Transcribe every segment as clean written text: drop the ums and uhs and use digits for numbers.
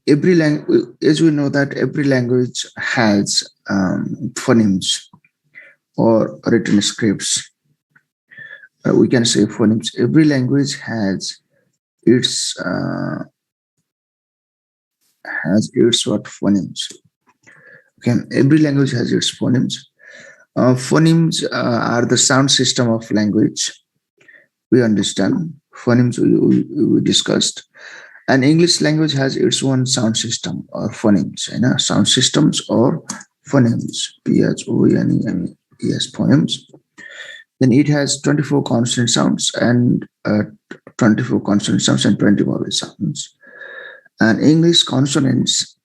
every language, as we know that every language has phonemes or written scripts. We can say phonemes. Every language its has its what phonemes. Okay, every language has its phonemes. Phonemes are the sound system of language. We understand phonemes we discussed. And English language has its own sound system or phonemes, sound systems or phonemes. P-H-O-N-E-M-E-S, phonemes. Then it has 24 consonant sounds and 24 consonant sounds and 20 vowel sounds. And English consonants,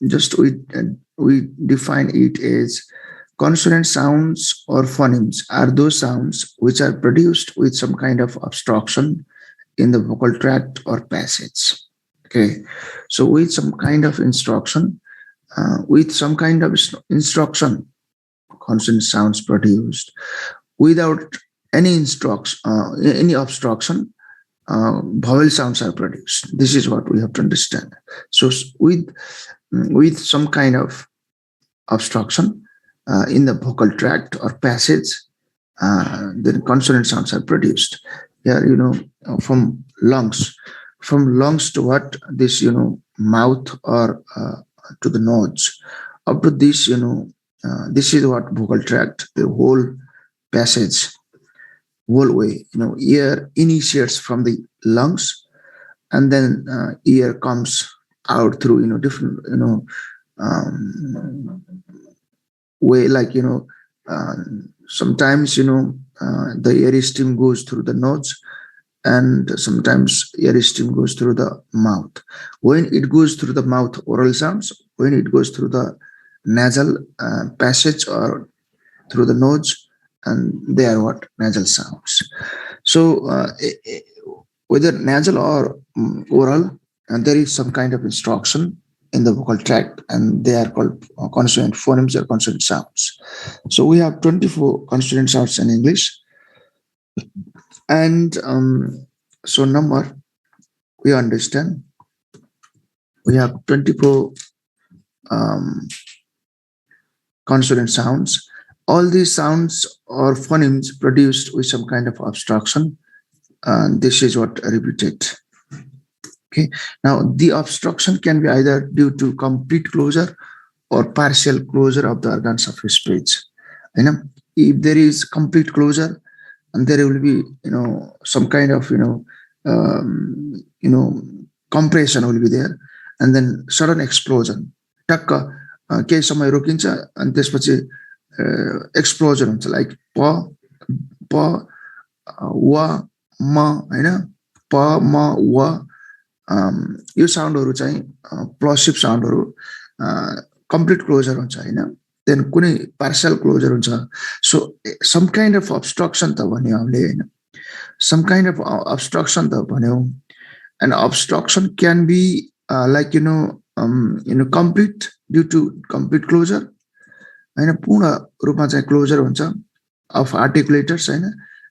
just we define it as consonant sounds or phonemes are those sounds which are produced with some kind of obstruction in the vocal tract or passage. Okay, so with some kind of instruction, consonant sounds produced without any any obstruction. Vowel sounds are produced. This is what we have to understand. So with some kind of obstruction in the vocal tract or passage, then consonant sounds are produced. Here, from lungs to what this, mouth or to the nose, up to this, this is what vocal tract, the whole passage, whole way, ear initiates from the lungs, and then ear comes out through, different, way, like, sometimes, the air stream goes through the nose, and sometimes air stream goes through the mouth. When it goes through the mouth, oral sounds. When it goes through the nasal passage or through the nose, and they are what? Nasal sounds. So whether nasal or oral, and there is some kind of instruction in the vocal tract, and they are called consonant phonemes or consonant sounds. So we have 24 consonant sounds in English. And so number, we understand we have 24 consonant sounds. All these sounds or phonemes produced with some kind of obstruction. This is what repeated. Okay. Now the obstruction can be either due to complete closure or partial closure of the organs of speech. If there is complete closure, and there will be, some kind of, compression will be there, and then sudden explosion. Takka केही समय रोकिन्छ अनि त्यसपछि explosion हुन्छ, like प प व म हैन, प म व, यो साउन्डहरु चाहिँ प्लसिभ साउन्डहरु कम्प्लिट क्लोजर हुन्छ हैन, देन कुनै पार्शियल क्लोजर हुन्छ. So some kind of obstruction त भन्यो हामीले हैन, सम काइन्ड अफ अब्स्ट्रक्सन त भन्यो. And obstruction can be like complete due to complete closure हैन, पूर्ण रूपमा चाहिँ क्लोजर हुन्छ अफ आर्टिकुलेटर्स हैन,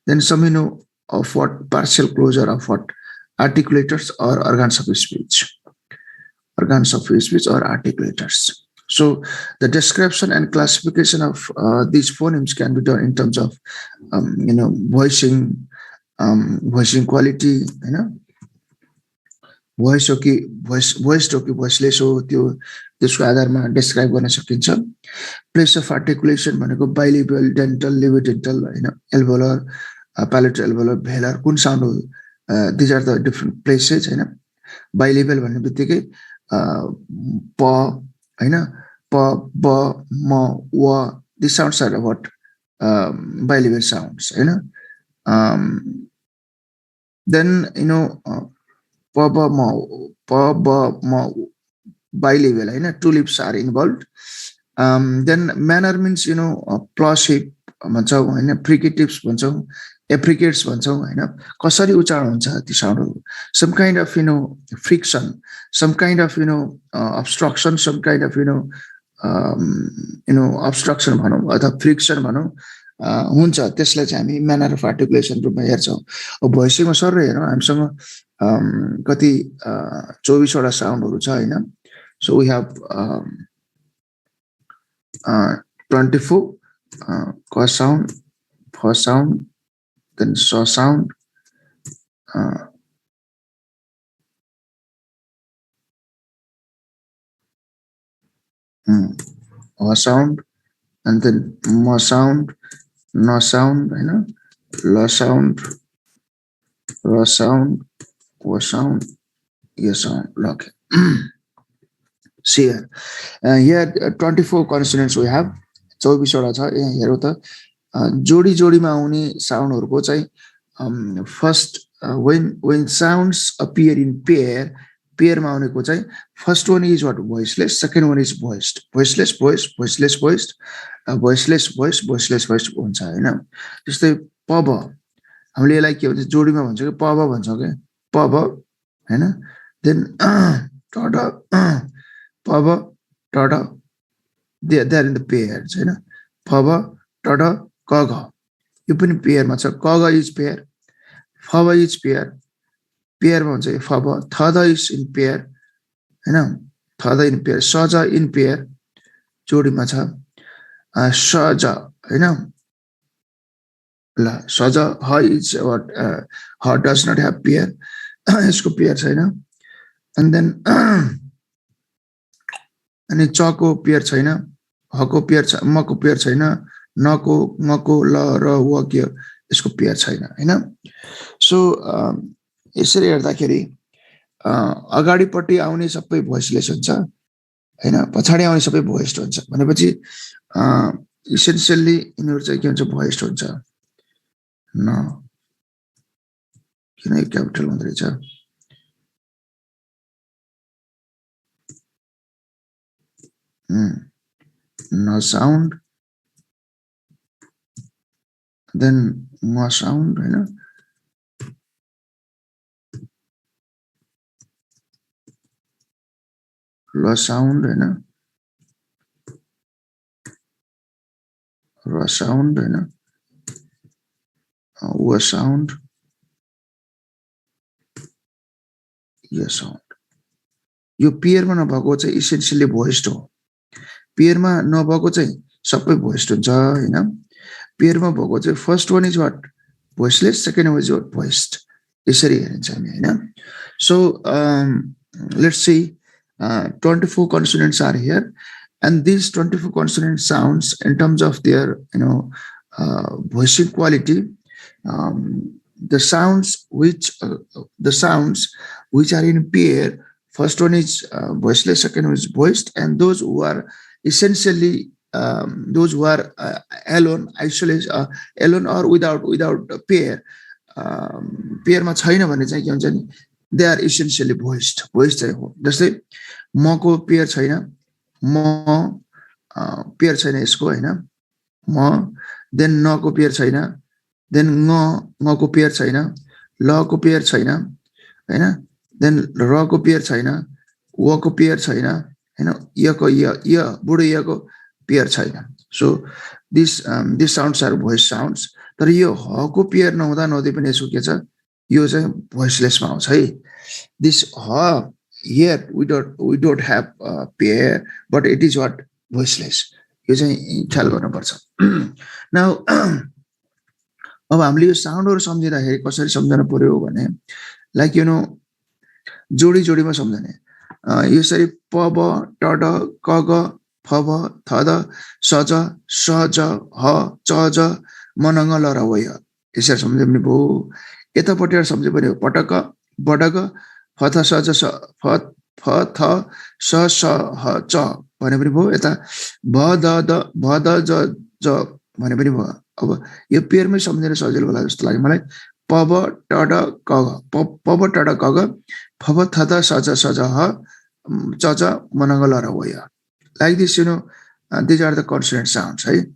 then some of what partial closure of what articulators or organs of speech or articulators. So the description and classification of these phonemes can be done in terms of voicing quality, voice हो कि voiceless हो, त्यो त्यसको आधारमा describe गर्न सकिन्छ. Place of articulation भनेको bilabial, dental, lebidental हैन, alveolar, palato-alveolar, velar, कुन sound हो. These are the different places हैन. Bilabial भन्ने बित्तिकै प हैन, प ब म व, these sounds are what bilabial sounds हैन. Then प ब म bilabial हैन, two lips are involved. Then manner means plosive भन्छौं हैन, fricatives भन्छौं, एप्रिकेट्स भन्छौं हैन, कसरी उच्चारण हुन्छ ती साउन्डहरु. Some kind of friction, some kind of obstruction, some kind of obstruction भनौं अथवा फ्रिक्सन भनौं, हुन्छ त्यसलाई चाहिँ हामी म्यानर अफ आर्टिकुलेसन रूपमा हेर्छौँ अब भोइसमा सर हेरौँ हामीसँग कति 24 वटा साउन्डहरू छ हैन सो वी हेभ 24 क साउन्ड फ साउन्ड देन स sound sound and then ma sound, na sound, la sound, ra sound, wa sound, ya sound. Okay. See here 24 consonants we have. 24 वटा छ यहाँ हेरौँ त जोडी जोडीमा आउने साउन्डहरुको चाहिँ first when sounds appear in pair मा आउनेको चाहिँ first one is what voiceless, second one is voiced, voiceless voice, voiceless voiced, voiceless voice, voiceless voiced हुन्छ हैन जस्तै पब हामीले यसलाई के भन्छ जोडीमा भन्छ के पब भन्छौं के पब हैन देन टड पब टड they are in the pairs हैन पब टड कग यो पनि पेयरमा छ कग इज पेयर फब इज पेयर पेयर मा हुन्छ फब थद इज इन पेयर हैन थद इन पेयर सज इन पेयर जोडीमा छ सज हैन ल सज ह इज व्हाट ह डज नॉट हैव पेयर यसको पेयर छैन एन्ड देन अनि चको पेयर छैन हको पेयर छ मको पेयर छैन नको मको ल र व के यसको पेयर छैन हैन सो यसरी हेर्दाखेरि अगाडिपट्टि आउने सबै भोइसलेस हुन्छ हैन पछाडी आउने सबै भोइस्ड हुन्छ भनेपछि इसेन्शियली यिनीहरु चाहिँ के हुन्छ भोइस्ड हुन्छ न किन क्यापिटल हुँदै रहेछ न साउन्ड then ma sound हैन ल साउन्ड हैन र साउन्ड हैन व साउन्ड य साउन्ड यो पेयरमा नभएको चाहिँ इसेन्शियली भोइस्ड हो पेयरमा नभएको चाहिँ सबै भोइस्ड हुन्छ हैन पेयरमा भएको चाहिँ first one is what voiceless, second one is what voiced यसरी हेरिन्छ हामी हैन so let's see 24 consonants are here and these 24 consonant sounds in terms of their voicing quality the sounds which are in pair first one is voiceless, second one is voiced, and those who are essentially those who are alone alone or without pair pair मा छैन भने चाहिँ के हुन्छ नि they are essentially voiced चाहिँ हो जस्तै म को पेयर छैन म पेयर छैन यसको हैन म देन न को पेयर छैन देन ng को पेयर छैन ल को पेयर छैन हैन देन र को पेयर छैन व को पेयर छैन हैन य को य बुढो य को पेयर छैन so these sounds are voice sounds तर यो ह को पेयर नहुँदा नहुँदै पनि यसो के छ यो चाहिँ voiceless मा आउँछ है this ह here we don't have pair but it is what voiceless यो चाहिँ ख्याल गर्न पर्छ now अब हामीले यो साउन्डहरु सम्झिँदाखेरि कसरी सम्झन पर्यो भने लाइक जोडी जोडीमा सम्झने यसरी प ब ट ड क ग फ ब थ द स ज स ज ह च ज म न ल र व य यसरी सम्झे पनि भयो यतापट्टि सम्झे पनि पटक बडग फ थ स ज स फ थ स स ह च भने पनि भयो यता भ द ज ज भने पनि भयो अब यो पेयरमै सम्झेर सजिलो होला जस्तो लाग्यो मलाई प ब ट ड क ग प ब ट ड क ग फ ब थ द स ज ह च ज म न ल र व य like this these are the consonant sounds right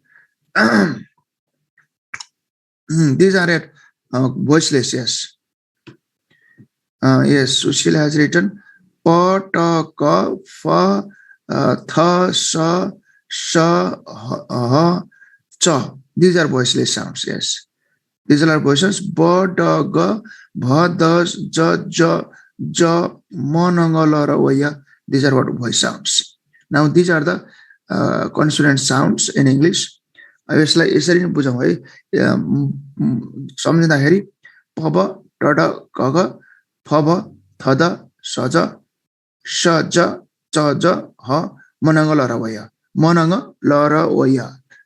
these are at voiceless yes yes Sushil has written pa ta ka fa tha sa sha ha cha These are voiceless sounds. Yes, these are voices. B, D, G, B, D, J, J, J, M, N, G, L, R, O, Y. These are what voice sounds. Now these are the consonant sounds in English. यसलाई यसरी नै बुझौँ है सम्झिँदाखेरि pub टड कग फब थद सज सज चज ह मनङ लरवय मनङ लरवय.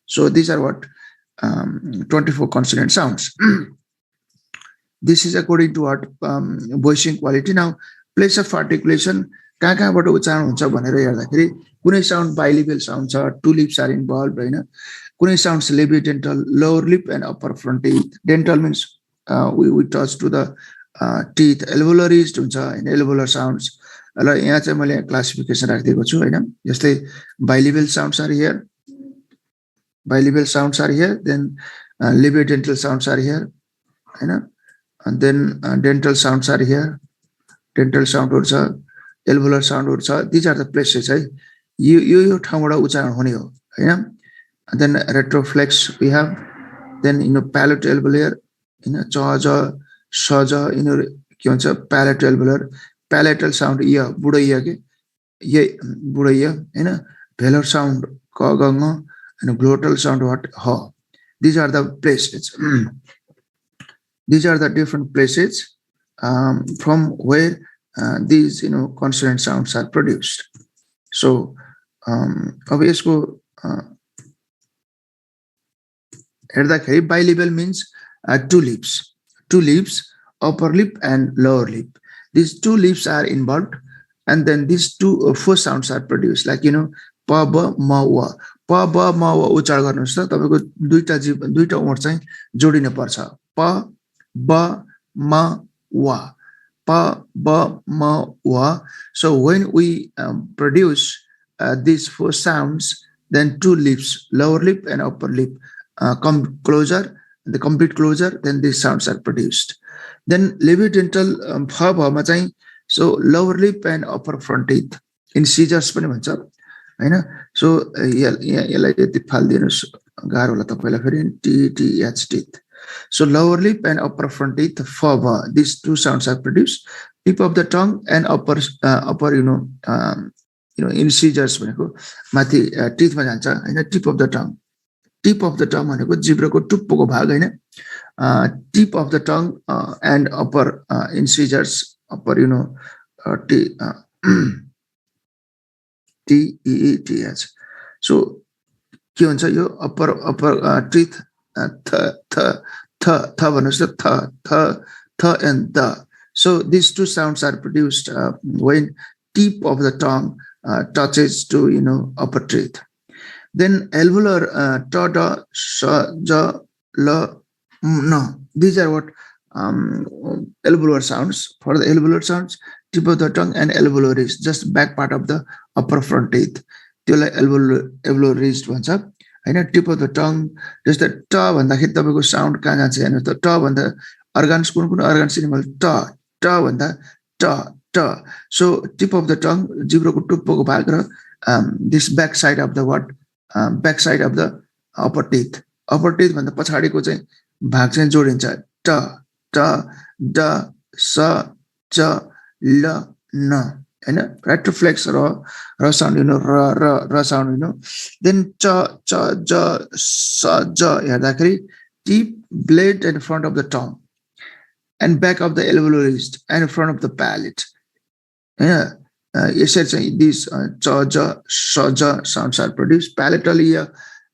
So these are what 24 consonant sounds. This is according to what voicing quality. Now place of articulation कहाँबाट उच्चारण हुन्छ भनेर हेर्दाखेरि कुनै साउन्ड बाइलिबियल साउन्ड छ, टु लिप्स आर इन्भल्भ हैन. कुनै sounds labio dental, lower lip and upper front teeth. Dental means we touch to the teeth. Alveolarized हुन्छ हैन, एल्भोलर साउन्ड्स. ल यहाँ चाहिँ मैले क्लासिफिकेसन राखिदिएको छु हैन. जस्तै bilabial sounds are here, bilabial sounds are here, then labiodental sounds are here, and then dental sounds are here, dental sound also, alveolar sound also. These are the places. You ठाउँबाट उच्चारण हुने हो हैन. And then retroflex we have, then palatal-alveolar, cha ja sha ja, के भन्छ palatal-alveolar, palatal sound या बुढो या के ये बुढो या हैन. velar sound क ग ng, and glottal sound what ha. These are the places. These are the different places from where these consonant sounds are produced. So अब यसको हेर्दाखेरि bilabial means two lips, upper lip and lower lip. These two lips are involved, and then these two four sounds are produced, like pa ba ma wa. Pa ba ma wa उच्चारण गर्नुस् त तपाईको दुईटा ओठ चाहिँ जोडिनु पर्छ. pa ba ma wa, pa ba ma wa. So when we produce these four sounds, then two lips, lower lip and upper lip, come closer, the complete closure, then these sounds are produced. Then labiodental ma चाहिँ, so lower lip and upper front teeth, incisors पनि भन्छ हैन. So यसलाई यति फाल्दिनुस् गाह्रो होला तपाईलाई फेरि, TTH teeth. So lower lip and upper front teeth, fa, these two sounds are produced. Tip of the tongue and upper incisors भनेको माथि teeth मा जान्छ हैन. Tip of the tongue, भनेको जिब्रोको टुप्पोको भाग हैन. Tip of the tongue and upper incisors, upper TEETH. So के हुन्छ यो upper teeth, th भन्नुस् त th and the. So these two sounds are produced when tip of the tongue touches to upper teeth. Then alveolar ta da sha ja la na. These are what alveolar sounds. For the alveolar sounds, tip of the tongue and alveolar is just back part of the upper front teeth. त्यसलाई alveolar is भन्छ हैन. Tip of the tongue, just the ta भन्दाखेरि तपाईको sound कहाँ जान्छ हेर्नुस् त. ta भन्दा organs कुन organs सिनिमल ta भन्दा ta. So tip of the tongue, जिब्रोको टुप्पोको भाग र this back side of the back side of the upper teeth भन्दा पछाडिको चाहिँ भाग चाहिँ जोडिन्छ. ta da sa cha la na हैन. retroflex र sound र sound then cha ja sa ja हेर्दाखेरि tip, blade in front of the tongue and back of the alveolar ridge and in front of the palate. यसरी चाहिँ these cha ja sa ja sounds are produced. palatal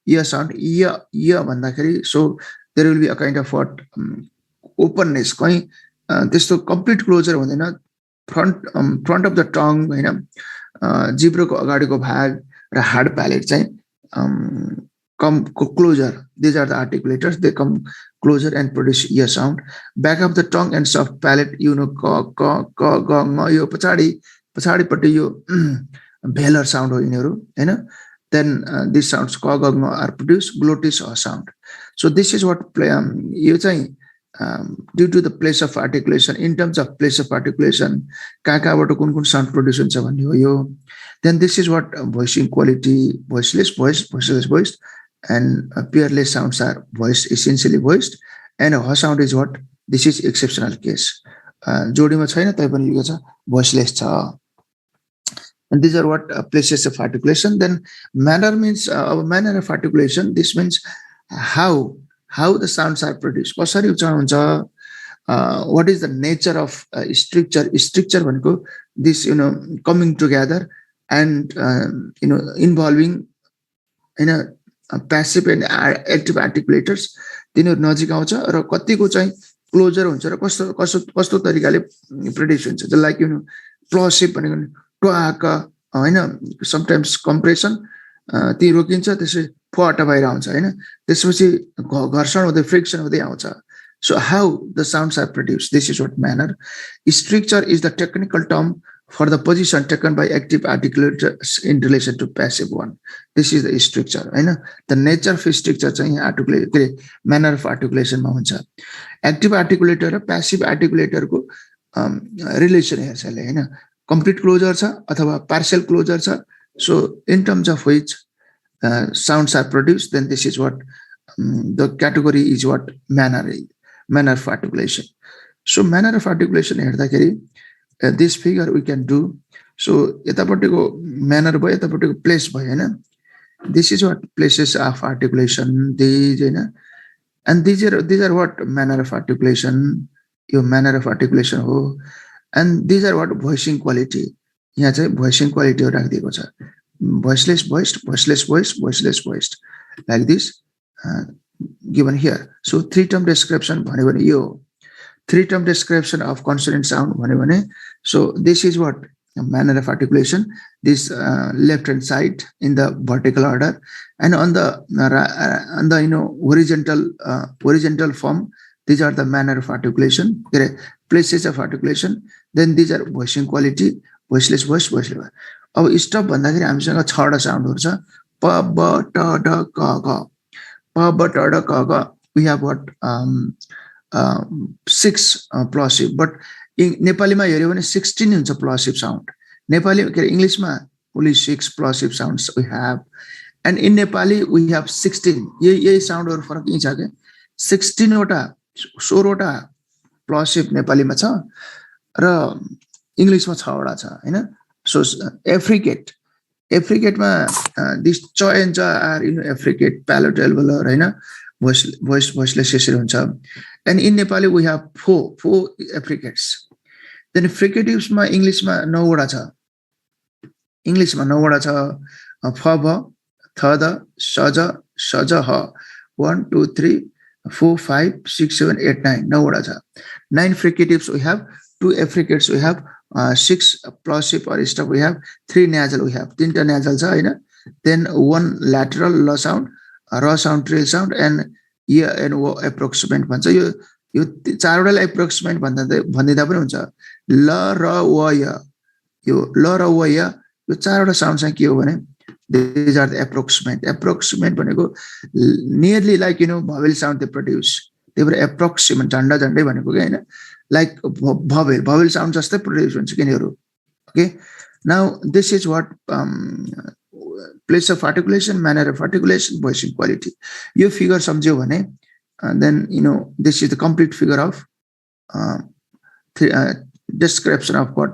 yeah sound या भन्दाखेरि, so there will be a kind of what openness, कहीं त्यस्तो complete closure हुँदैन. front of the tongue हैन, जिब्रोको अगाडिको भाग र hard palate चाहिँ come closer. These are the articulators, they come closer and produce ear sound. Back of the tongue and soft palate, ka ga यो पछाडिपट्टि यो velar sound हो यिनीहरु हैन. Then these sounds ka ga are produced, glottis sound. So this is what यो चाहिँ due to the place of articulation. In terms of place of articulation, कहाँबाट कुन sound produce हुन्छ भन्ने हो यो. Then this is what voicing quality, voiceless voice, voiceless voice. and peerless sounds are voiced, essentially voiced, and h sound is what? This is exceptional case. जोडीमा छैन तैपनि लिएको छ voiceless छ. And these are what places of articulation. Then manner means manner of articulation. This means how the sounds are produced. कसरी उच्चारण हुन्छ? What is the nature of structure? Structure भनेको this coming together and involving passive and active articulators. तिनीहरु नजिक आउँछ र कतिको चाहिँ क्लोजर हुन्छ र कस्तो कस्तो कस्तो तरिकाले प्रोड्युस हुन्छ. जस्ट लाइक प्लसिभ भनेको टुआक हैन, समटाइम्स कम्प्रेसन ती रोकिन्छ, त्यसै फट बाहिर आउँछ हैन, त्यसपछि घर्षण हुँदै फ्रिक्सन हुँदै आउँछ. So how the sounds are produced, this is what manner. Structure is the technical term for the position taken by active articulators in relation to passive one. This is the structure. Right? The nature of structure articulate manner of articulation ma huncha. Active articulator र passive articulator को relation हेर्छ यसले हैन. Complete closure छ अथवा partial closure छ. So in terms of which sounds are produced, then this is what the category is what manner of articulation. So manner of articulation हेर्दाखेरि this figure we can do. So यतापट्टिको manner भयो, यतापट्टिको place भयो हैन. This is what places of articulation, these हैन. And these are what manner of articulation. Your manner of articulation हो. And these are what voicing quality. यहाँ चाहिँ voicing quality राखिदिएको छ. Voiceless voiced, voiceless voiced, voiceless voiced, like this given here. So three-term description भन्यो भने यो three-term description of consonant sound भन्यो भने, so this is what manner of articulation. This left hand side in the vertical order, and on the horizontal form, these are the manner of articulation. There are places of articulation. Then these are voicing quality, voiceless voice, voiceless. अब stop भन्दाखेरि हामीसँग 6 साउन्डहरु छ. प ब ट ड क ग. प ब ट ड क ग. We have what 6 plosive, but in नेपालीमा हेर्यो भने 16 हुन्छ plosive sound. नेपाली के इंग्लिशमा only 6 plosive sounds we have, and in Nepali we have 16. यही साउन्डहरु फरक यही छ के 16 वटा 16 वटा plosive नेपालीमा छ र इंग्लिशमा 6 वटा छ हैन. So affricate मा this ch and ja are affricate, palatal alveolar हैन, voiceless यसरी हुन्छ. And in Nepali we have four affricates. Then fricatives ma English ma 9 वटा छ. इंग्लिशमा 9 वटा छ. फ भ थ द स ज स ज ह 1 2 3 4 5 6 7 8 9 9 वटा छ. 9 fricatives we have, 2 affricates we have, 6 plosive or stuff we have, 3 nasal we have, 3 nasal छ हैन. Then 1 lateral l sound, r sound, trill sound, and y and o approximate भन्छ. यो 4 वटालाई approximate भन्दिदा पनि हुन्छ. ल र व य, यो ल र व य यो 4 वटा साउन्ड चाहिँ के हो भने these are the approximate भनेको nearly like vowel sound they produce. They were approximate झण्डा झण्डै भनेको के हैन, like vowel sound जस्तै produce हुन्छ किनीहरु. Okay, now this is what place of articulation, manner of articulation, voicing quality. यो figure सम्झ्यो भने then this is the complete figure of description of what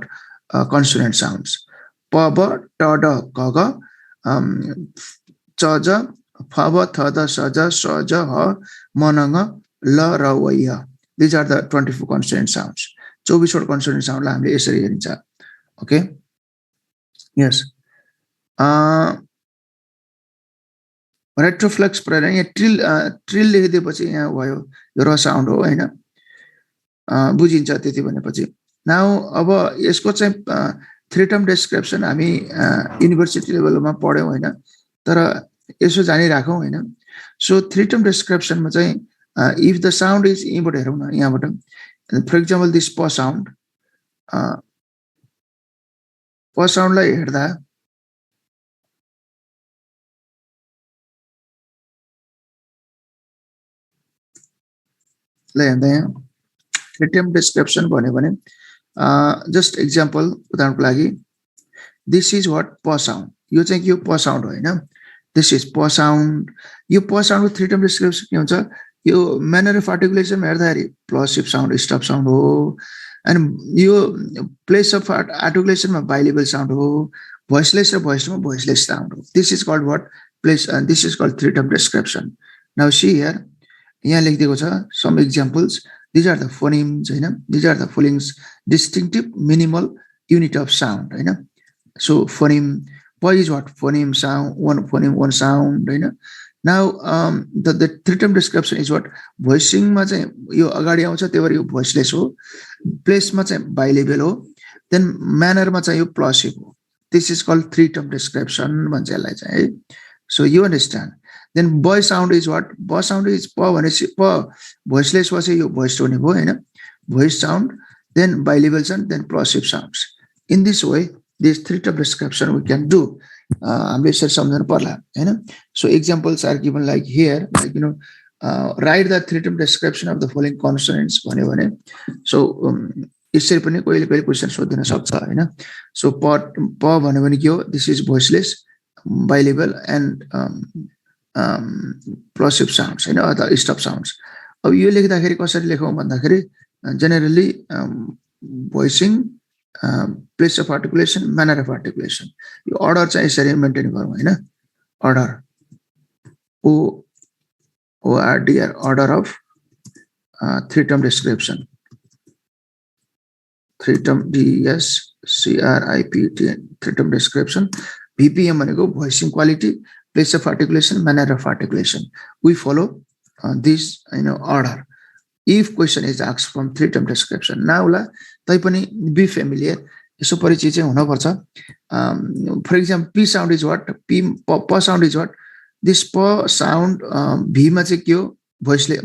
consonant sounds. प ब ट ड क ग, च ज फ ब थ द स ज स ज ह म न ङ ल र व य. These are the 24 consonant sounds. 24 वटा consonant sound लाई हामीले यसरी हेरिन्छ. Okay, yes. रेट्रोफ्लेक्स प्रयोग यहाँ ट्रिल लेखिदिएपछि यहाँ भयो यो र साउन्ड हो हैन, बुझिन्छ त्यति भनेपछि. नाउ अब यसको चाहिँ थ्री टर्म डिस्क्रिप्सन हामी युनिभर्सिटी लेभलमा पढ्यौं हैन, तर यसो जानिराखौं हैन. सो थ्री टर्म डिस्क्रिप्सनमा चाहिँ इफ द साउन्ड इज यहाँबाट हेरौँ न, यहाँबाट फर एक्जाम्पल दिस प साउन्डलाई हेर्दा थ्री टर्म डिस्क्रिप्सन भन्यो भने जस्ट एक्जाम्पल उदाहरणको लागि दिस इज व्हाट प साउन्ड. यो चाहिँ के हो? प साउन्ड हो हैन. This is p sound. यो p sound को three term description के हुन्छ यो manner of articulation हेर्दाखेरि plosive sound stop sound हो and यो place of articulation मा bilabial sound हो voiceless र voiced मा voiceless sound हो. This is called what place and this is called three term description. Now see here यहाँ लेखिदिएको छ some examples. These are the phonemes हैन. These are the phonemes distinctive minimal unit of sound हैन. So phoneme p is what phoneme sound one phoneme one sound हैन. Now the three term description is what voicing मा चाहिँ यो अगाडि आउँछ त्यही भएर यो voiceless हो. Place मा चाहिँ bilabial हो. Then manner मा चाहिँ यो plosive हो. This is called three term description भन्छ यसलाई चाहिँ है. So you understand. Then boy sound is what? Boy sound is p भनेपछि p voiceless was यो voiced हुने भयो हैन. Voiced sound, then bilabial sound, then plosive sounds. In this way, this three term description we can do. हामीले यसरी सम्झनु पर्ला हैन. So examples are given like here, like write the three term description of the following consonants भन्यो भने. So यसरी पनि कहिले कहिले क्वेशन सोध्न सक्छ हैन. So p भन्यो भने के हो? This is voiceless, bilabial and plosive sounds हैन अथवा stop sounds. अब यो लेख्दाखेरि कसरी लेखौं भन्दाखेरि generally voicing place of articulation manner of articulation यो order चाहिँ यसरी मेन्टेन गरौँ हैन. order order of three term description three term DSCRIPT three term description. VPM भनेको voicing quality place of articulation manner of articulation. We follow this order if question is asked from three term description. Now la तै पनि be familiar यसो परिचय चाहिँ हुन पर्छ. For example p sound is what p sound is what this p sound v मा चाहिँ के हो voicing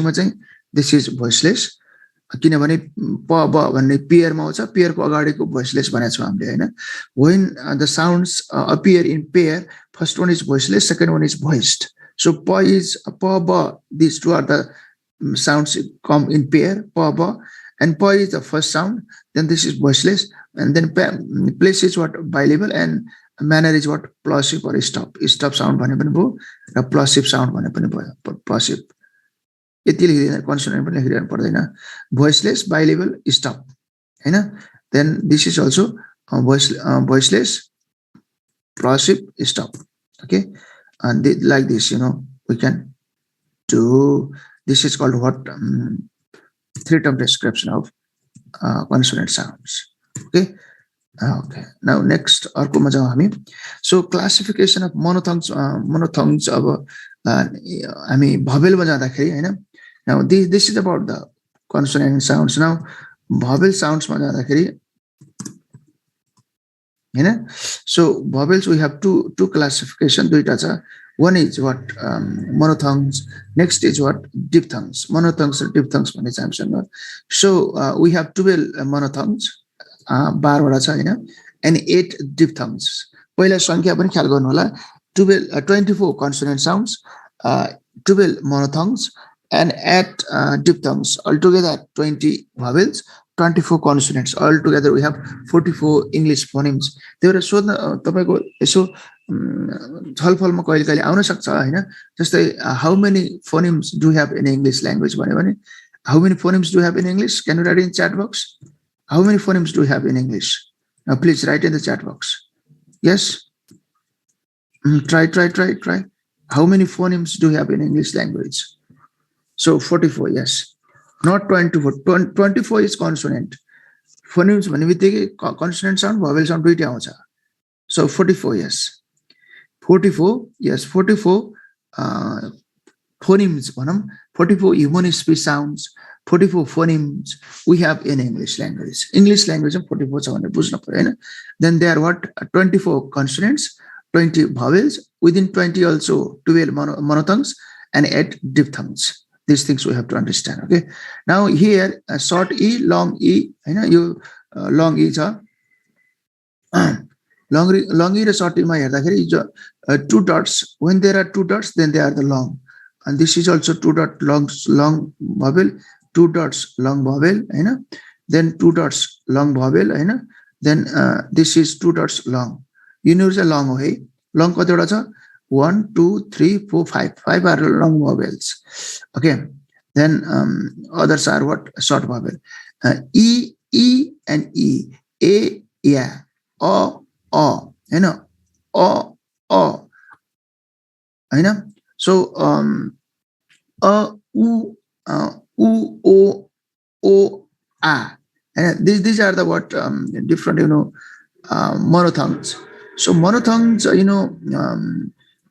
मा चाहिँ this is voiceless किनभने प ब भन्ने पेयर मा आउँछ पेयर को अगाडिको voiceless भनेको छौं हामीले हैन. When the sounds appear in pair, first one is voiceless, second one is voiced. So p is p b, these two are the sounds come in pair p b, and p is the first sound, then this is voiceless, and then place is what bilabial and manner is what plosive or stop sound भने पनि भयो र plosive sound भने पनि भयो plosive. यति लेखिदिनु consonant पनि लेखिरहनु पर्दैन. Voiceless, bilabial, stop हैन. Then this is also voiceless, plosive, stop. Okay, and like this we can do. This is called what three term description of consonant sounds. Okay. Now next अर्को मा जाउँ हामी. So classification of monophthongs अब हामी vowel मा जाँदाखेरि हैन. Now this is about the consonant sounds. Now vowel sounds मा जाँदाखेरि हैन. So vowels we have two classification दुईटा छ. One is what monophthongs, next is what diphthongs. Monophthongs and diphthongs भन्ने चाहिँ हामीसँग. So we have 12 monophthongs 12 वटा छ हैन and 8 diphthongs. पहिला संख्या पनि ख्याल गर्नु होला. 24 consonant sounds, 12 monophthongs and 8 diphthongs. Altogether 20 vowels, 24 consonants. Altogether we have 44 English phonemes. त्यही भएर सोध्न तपाईको यसो छलफलमा कहिले कहिले आउन सक्छ हैन. जस्तै how many phonemes do you have in English language भन्यो भने how many phonemes do you have in English? Can you write in chat box? How many phonemes do you have in English? Now please write in the chat box. Yes. Try. How many phonemes do you have in English language? So 44, yes. Not 24. 24 is consonant. Phonemes भनेबित्तिकै consonant sound, vowel sound दुईटै आउँछ. So 44, yes. 44, yes. 44 phonemes भनौं. 44 human speech sounds. 44 phonemes we have in English language. English language 44 छ भनेर बुझ्नु पर्यो हैन. Then there are what 24 consonants, 20 vowels, within 20 also 12 monophthongs and 8 diphthongs. These things we have to understand. Okay. Now here short e, long e, you long e छ. Long e र short e मा हेर्दाखेरि two dots. When there are two dots, then they are the long. And this is also two dot long vowel, two dots long vowel, then two dots long vowel, then this is two dots long. You know it's a long way. Long कतिवटा छ? 1, 2, 3, 4, 5. 5 are long vowels. Okay. Then others are what? Short vowel. E, E, and E. A, yeah. O, O. You know. O, O. You know. So U, U, O, O, A. And these are the what different monophthongs. So monophthongs,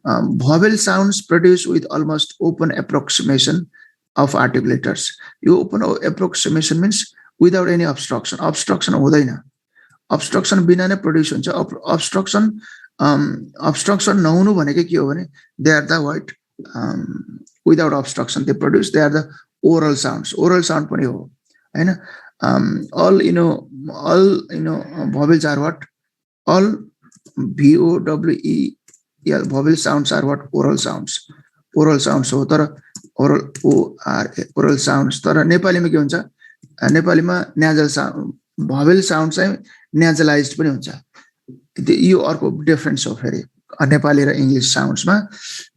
vowel sounds produced with almost open approximation of articulators. You open approximation means without any obstruction. Obstruction हुँदैन. Obstruction बिना नै produce हुन्छ. Obstruction नहुनु भनेको के हो भने they are the what without obstruction they produce. They are the oral sounds. Oral sound पनि हो हैन. All vowels are what? All VOWEL vowel sounds are what? Oral sounds. Oral sounds हो तर oral oral sounds. तर नेपालीमा के हुन्छ? नेपालीमा nasal sound vowel sounds चाहिँ nasalized पनि हुन्छ. यो अर्को डिफरेन्स हो फेरि नेपाली र इंग्लिश साउन्ड्समा.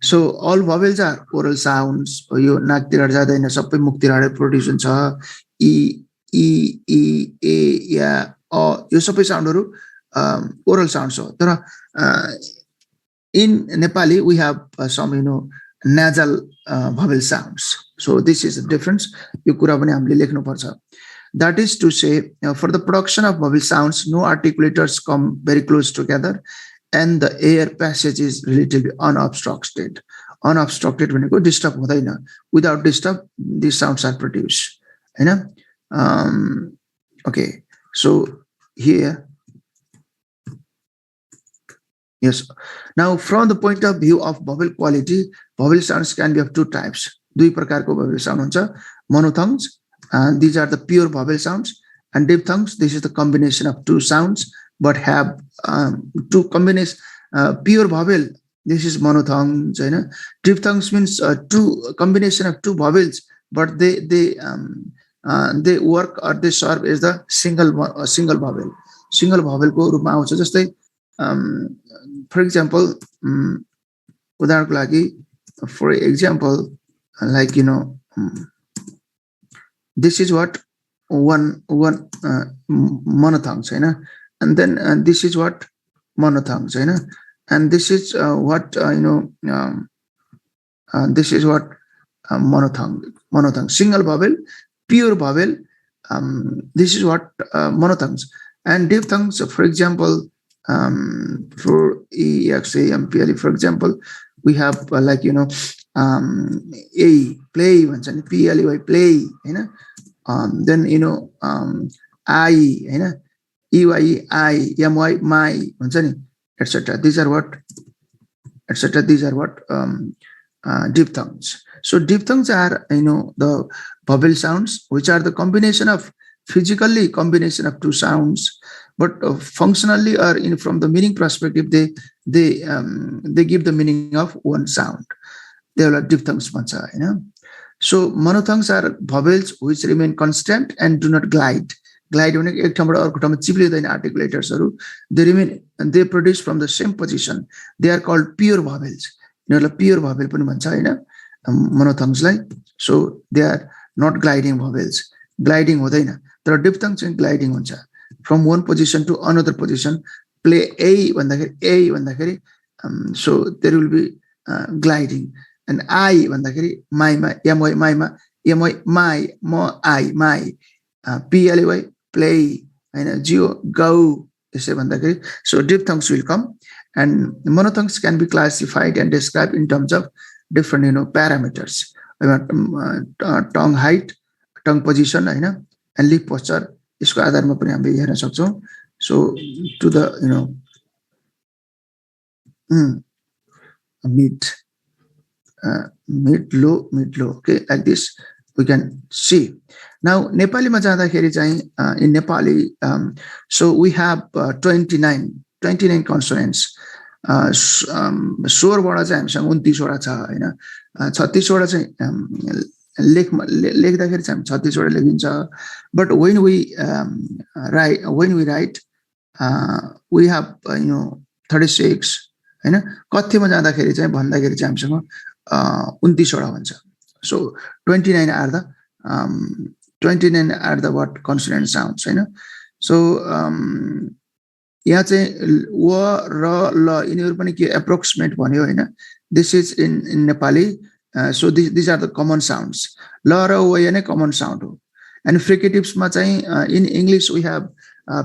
So all vowels are oral sounds. यो नाकतिर जाँदैन, सबै मुखतिर प्रोड्युस हुन्छ. ई ई ई ए या अ यो सबै साउन्डहरु oral sounds हो. तर in Nepali we have some nasal vowel sounds. So this is the difference. यो कुरा पनि हामीले लेख्नु पर्छ. That is to say, for the production of vowel sounds, no articulators come very close together, and the air passage is relatively unobstructed. Unobstructed भनेको disturb हुँदैन. Without disturb, these sounds are produced. Okay, so here. Yes. Now, from the point of view of vowel quality, vowel sounds can be of two types. दुई प्रकारको vowel sound हुन्छ. Monophthongs, these are the pure vowel sounds, and diphthongs, this is the combination of two sounds, but have two combination. Pure vowel, this is monophthongs. Diphthongs means two combination of two vowels, but they work or they serve as the single vowel. Single vowel को रूपमा आउँछ. जस्तै for example, उदाहरणको लागि, for example, like this is what one monophthongs, and then this is what monophthongs, and this is what this is what monophthong, single vowel, pure vowel. This is what monophthongs. And diphthongs, for example, for E, X, A, M, P, L, for example, we have like A, play, P, L, Y, play, then I, E, Y, I, M, Y, my, etc. These are what, etc. These are what diphthongs. So diphthongs are the vowel sounds which are the combination of physically combination of two sounds, but functionally or from the meaning perspective, they give the meaning of one sound. They are diphthongs. So monophthongs are vowels which remain constant and do not glide. Glide articulators. They remain and they produce from the same position. They are called pure vowels. Pure vowel monophthongs like. So they are not gliding vowels. Gliding hodaina. There are diphthongs and gliding from one position to another position. Play A vandakari. So there will be gliding. And I vandakari my my my my PLY play and geo go. So diphthongs will come, and monophthongs can be classified and described in terms of different parameters. Tongue height, tongue position, and lip posture. इसको आधारमा पनि हामीले हेर्न सक्छौं. So to the mid low, okay, like this we can see. Now Nepali ma जाँदाखेरि चाहिँ in Nepali, so we have 29 consonants. स्वरबाट चाहिँ हामीसँग 29 वटा छ हैन. 36 वटा चाहिँ लेख्दाखेरि चाहिँ 36 वटा लेखिन्छ. But when we write, we have 36, हैन कथ्यमा जाँदाखेरि चाहिँ भन्दाखेरि चाहिँ हामीसँग 29 वटा हुन्छ so 29 are the 29 are the what consonant sounds हैन so यहाँ चाहिँ व र ल यिनीहरु पनि के approximate भन्यो हैन this is in Nepali so these are the common sounds ल र व नै common sound हो and fricatives मा चाहिँ in English we have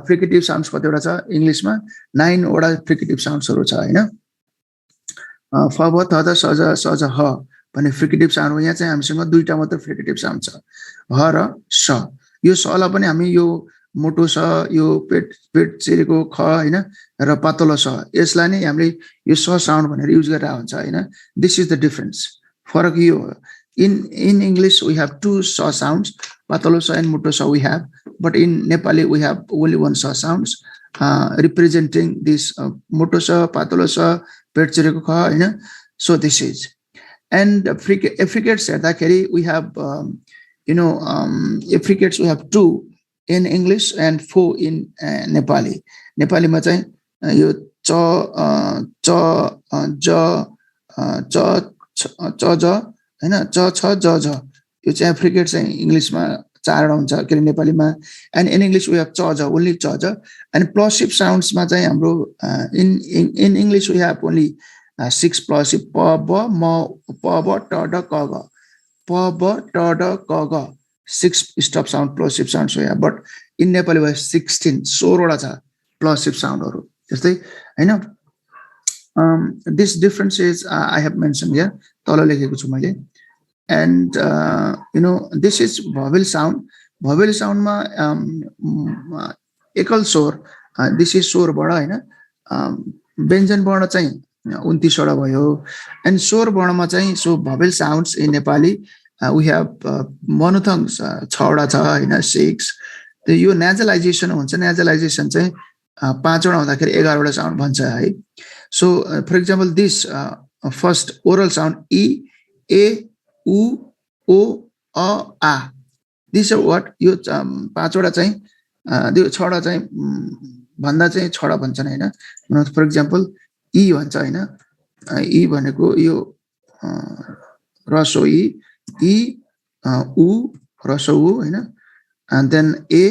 fricative sounds कतिवटा छ English मा 9 वटा fricative sounds हरु छ हैन फ ब थ द स ज स ज ह भन्ने फ्रिकेटिभ साउन्ड हो यहाँ चाहिँ हामीसँग दुईटा मात्र फ्रिकेटिभ साउन्ड छ ह र स यो स ला पनि हामी यो मोटो स यो पेट चिरेको ख हैन र पातलो स यसलाई नै हामीले यो स साउन्ड भनेर युज गरेर हुन्छ हैन दिस इज द डिफरेन्स फरक यो in English we have two sa sounds patalo sa and moto sa we have but in Nepali we have only one sa sounds representing this moto sa patalo sa pet chireko kha हैन so this is and affricates हेर्दाखेरि we have affricates we have 2 in English and 4 in Nepali मा चाहिँ यो च च ज च च ज हैन च छ ज ज यो चाहिँ affricate चाहिँ इंग्लिशमा 4 वटा हुन्छ के नेपालीमा and in English we have च ज only च ज and plosive sounds मा चाहिँ हाम्रो in English we have only 6 plosive प ब म प ब ट ड क ग प ब ट ड क ग 6 stop sound plosive sounds we have but in Nepali we have 16 वटा छ plosive soundहरु जस्तै हैन this difference is I have mentioned here तल लेखेको छु मैले and this is vowel sound मा एकल स्वर this is स्वर वर्ण हैन व्यञ्जन वर्ण चाहिँ 29 वटा भयो and स्वर वर्णमा चाहिँ so vowel sounds in Nepali we have monophthongs 6 वटा छ हैन 6 त्यो यो nasalization हुन्छ nasalization चाहिँ 5 वटा हुँदाखेरि 11 वटा साउन्ड भन्छ है so for example this first oral sound e a u o a a these are what यो 5 वटा चाहिँ त्यो 6 वटा चाहिँ भन्दा चाहिँ 6 वटा भन्छन् हैन for example e भन्छ हैन e भनेको यो रसो e u रसो u हैन and then a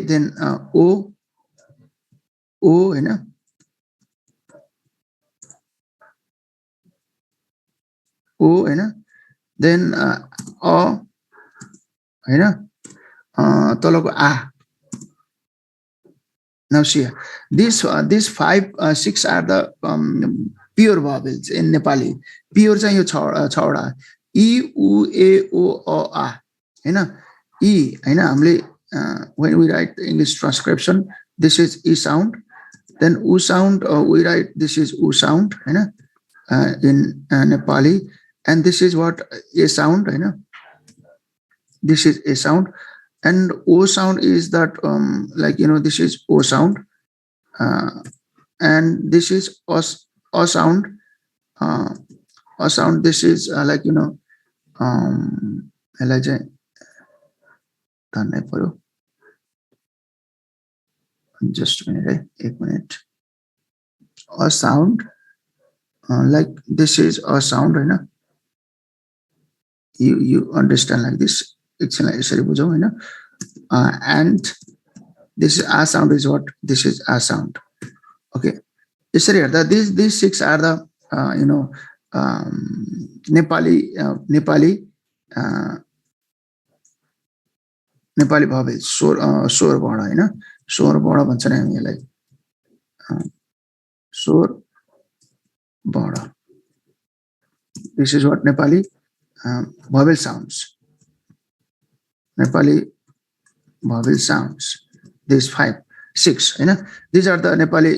then o हैन o हैन then a हैन तलको a now see these 5 6 are the pure vowels in Nepali pure चाहिँ यो 6 वटा e u a o a a हैन e हैन हामीले when we write the English transcription this is e sound then u sound we write this is u sound हैन in Nepali and this is what a sound हैन this is a sound and o sound is that like this is o sound and this is a sound this is like यसलाई चाहिँ तान्नै पर्यो just a minute एक minute a sound like this is a sound हैन you understand like this एकछिनलाई यसरी बुझौं हैन and this is a sound is what this is a sound okay यसरी हेर्दा these 6 are the Nepali vowels स्वर वर्ण हैन स्वर वर्ण भन्छन् हामी यसलाई स्वर वर्ण this is what Nepali vowel sounds Nepali vowel sounds these 6 हैन these are the Nepali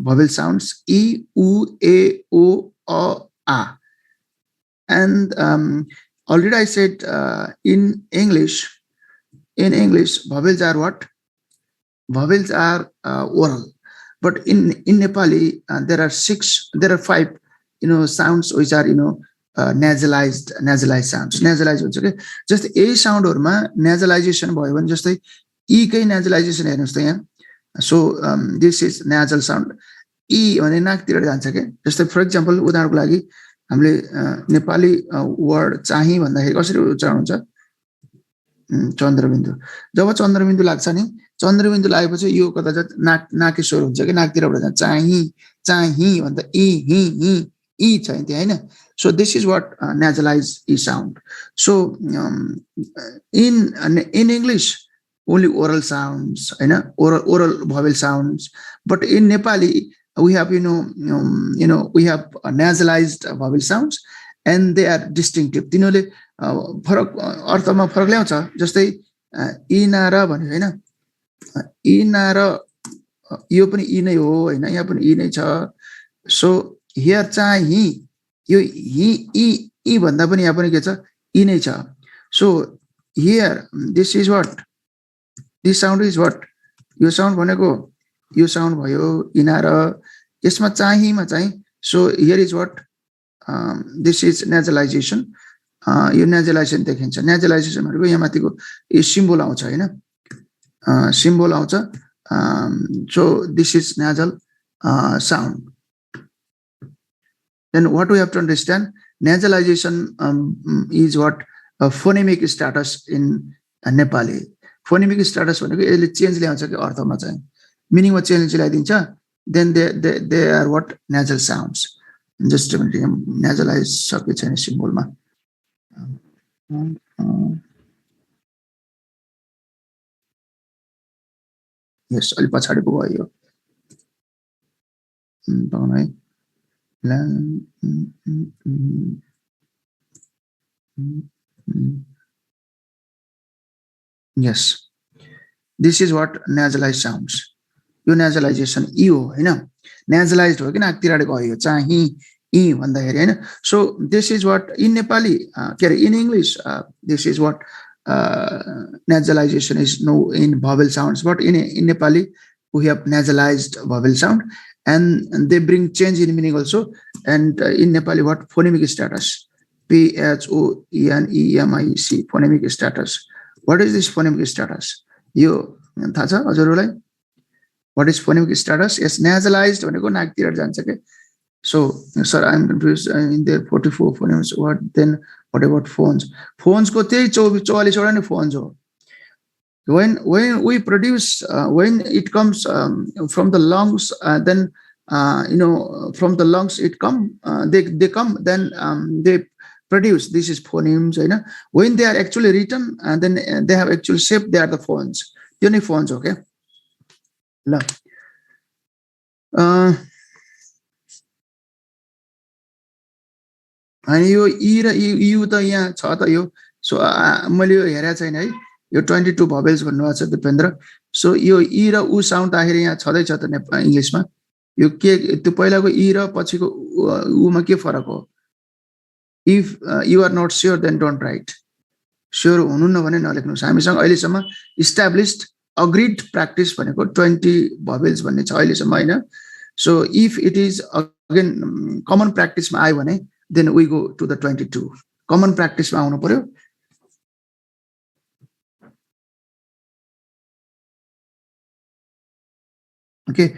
vowel sounds e u a o a a and already I said in English vowels are what vowels are oral but in Nepali there are 5 sounds which are nasalized sounds nasalized हुन्छ के जस्तै a sound हरुमा nasalization भयो भने जस्तै e कै nasalization हेर्नुस् त यहाँ so this is nasal sound ई भने नाकतिर जान्छ के जस्तै फर एक्जाम्पल उदाहरणको लागि हामीले नेपाली वर्ड चाहिँ भन्दाखेरि कसरी उच्चारण हुन्छ चन्द्रबिन्दु जब चन्द्रबिन्दु लाग्छ नि चन्द्रबिन्दु लागेपछि यो कता नाके स्वर हुन्छ कि नाकतिरबाट जान्छ चाहिँ भन्दा ई छ त्यहाँ हैन so this is what nasalized e sound so in English only oral sounds oral vowel sounds but in Nepali we have we have nasalized vowel sounds and they are distinctive तिनीले फरक अर्थमा फरक ल्याउँछ जस्तै इना र भन्यो हैन इना र यो पनि इ नै हो हैन यहाँ पनि इ नै छ सो हियर चाहिँ यो इ भन्दा पनि यहाँ पनि के छ इ नै छ so here this is what this sound is what यो साउन्ड भनेको यो साउन्ड भयो इना र यसमा चाहिँमा चाहिँ so here is what this is nasalization यो nasalization देखिन्छ nasalization भनेको यहाँ माथिको यो सिम्बल आउँछ हैन सिम्बल आउँछ so this is nasal sound then what we have to understand nasalization is what a phonemic status in Nepali phonemic status भनेको यसले चेन्ज ल्याउँछ के अर्थमा चाहिँ मिनिङमा चेन्ज ल्याइदिन्छ then they are what nasal sounds just a minute nasalize सके छैन सिम्बलमा yes अलि पछाडी पो भयो पाउन है yes this is what nasalized sounds यो nasalization e हो हैन nasalized हो कि नाकतिरबाट गयो चाहिँ e भन्दाखेरि हैन so this is what in Nepali in English this is what nasalization is no in vowel sounds but in Nepali we have nasalized vowel sound and they bring change in meaning also and in Nepali what phonemic status PHONEMIC phonemic status what is this phonemic status यो थाहा छ हजुरलाई what is phonemic status yes nasalized भनेको नाकतिर जान्छ के so sir I am confused in there 44 phonemes what then what about phones को त्यही 44 वटा नै phones हो when we produce when it comes from the lungs then from the lungs it come they come then they produce this is phonemes when they are actually written and then they have actual shape they are the phones त्यो नै phones okay ल अनि यो ई र you त यहाँ छ त यो सो मैले यो हेरेको छैन है यो 22 भवेल्स भन्नुभएको छ दिपेन्द्र सो यो ई र उ साउन्ड आखिर यहाँ छदै छ त इंग्लिशमा यो के त्यो पहिलाको ई र पछिको उमा के फरक हो if you are not sure then don't write sure हुनुहुन्न भने नलेख्नुस् हामीसँग अहिलेसम्म इस्टाब्लिश्ड अग्रीड प्र्याक्टिस भनेको 20 भवेल्स भन्ने छ अहिलेसम्म हैन so if it is again common प्र्याक्टिसमा आयो भने then we go to the 22 common practice ma आउनु पर्यो okay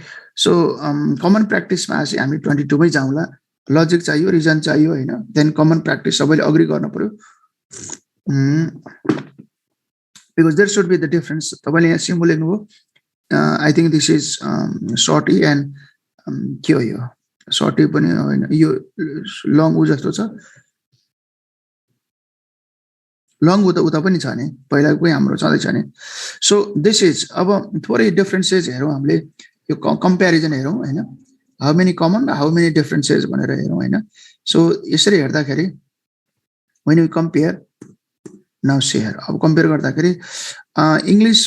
so common practice मा चाहिँ हामी 22 मै जाउँला लजिक चाहियो रिजन चाहियो हैन then common practice सबैले अग्री गर्नु पर्यो because there should be the difference तपाईले यहाँ सिम्बल लेख्नुभयो I think this is short e and के हो यो सर्टी पनि हैन यो लङ उ जस्तो छ लङ उता पनि छ नि पहिलाकै हाम्रो छँदै छ नि सो दिस इज अब थोरै डिफरेन्सेस हेरौँ हामीले यो कम्प्यारिजन हेरौँ हैन how many common how many differences भनेर हेरौँ हैन सो यसरी हेर्दाखेरि when we compare now see here अब कम्पेयर गर्दाखेरि English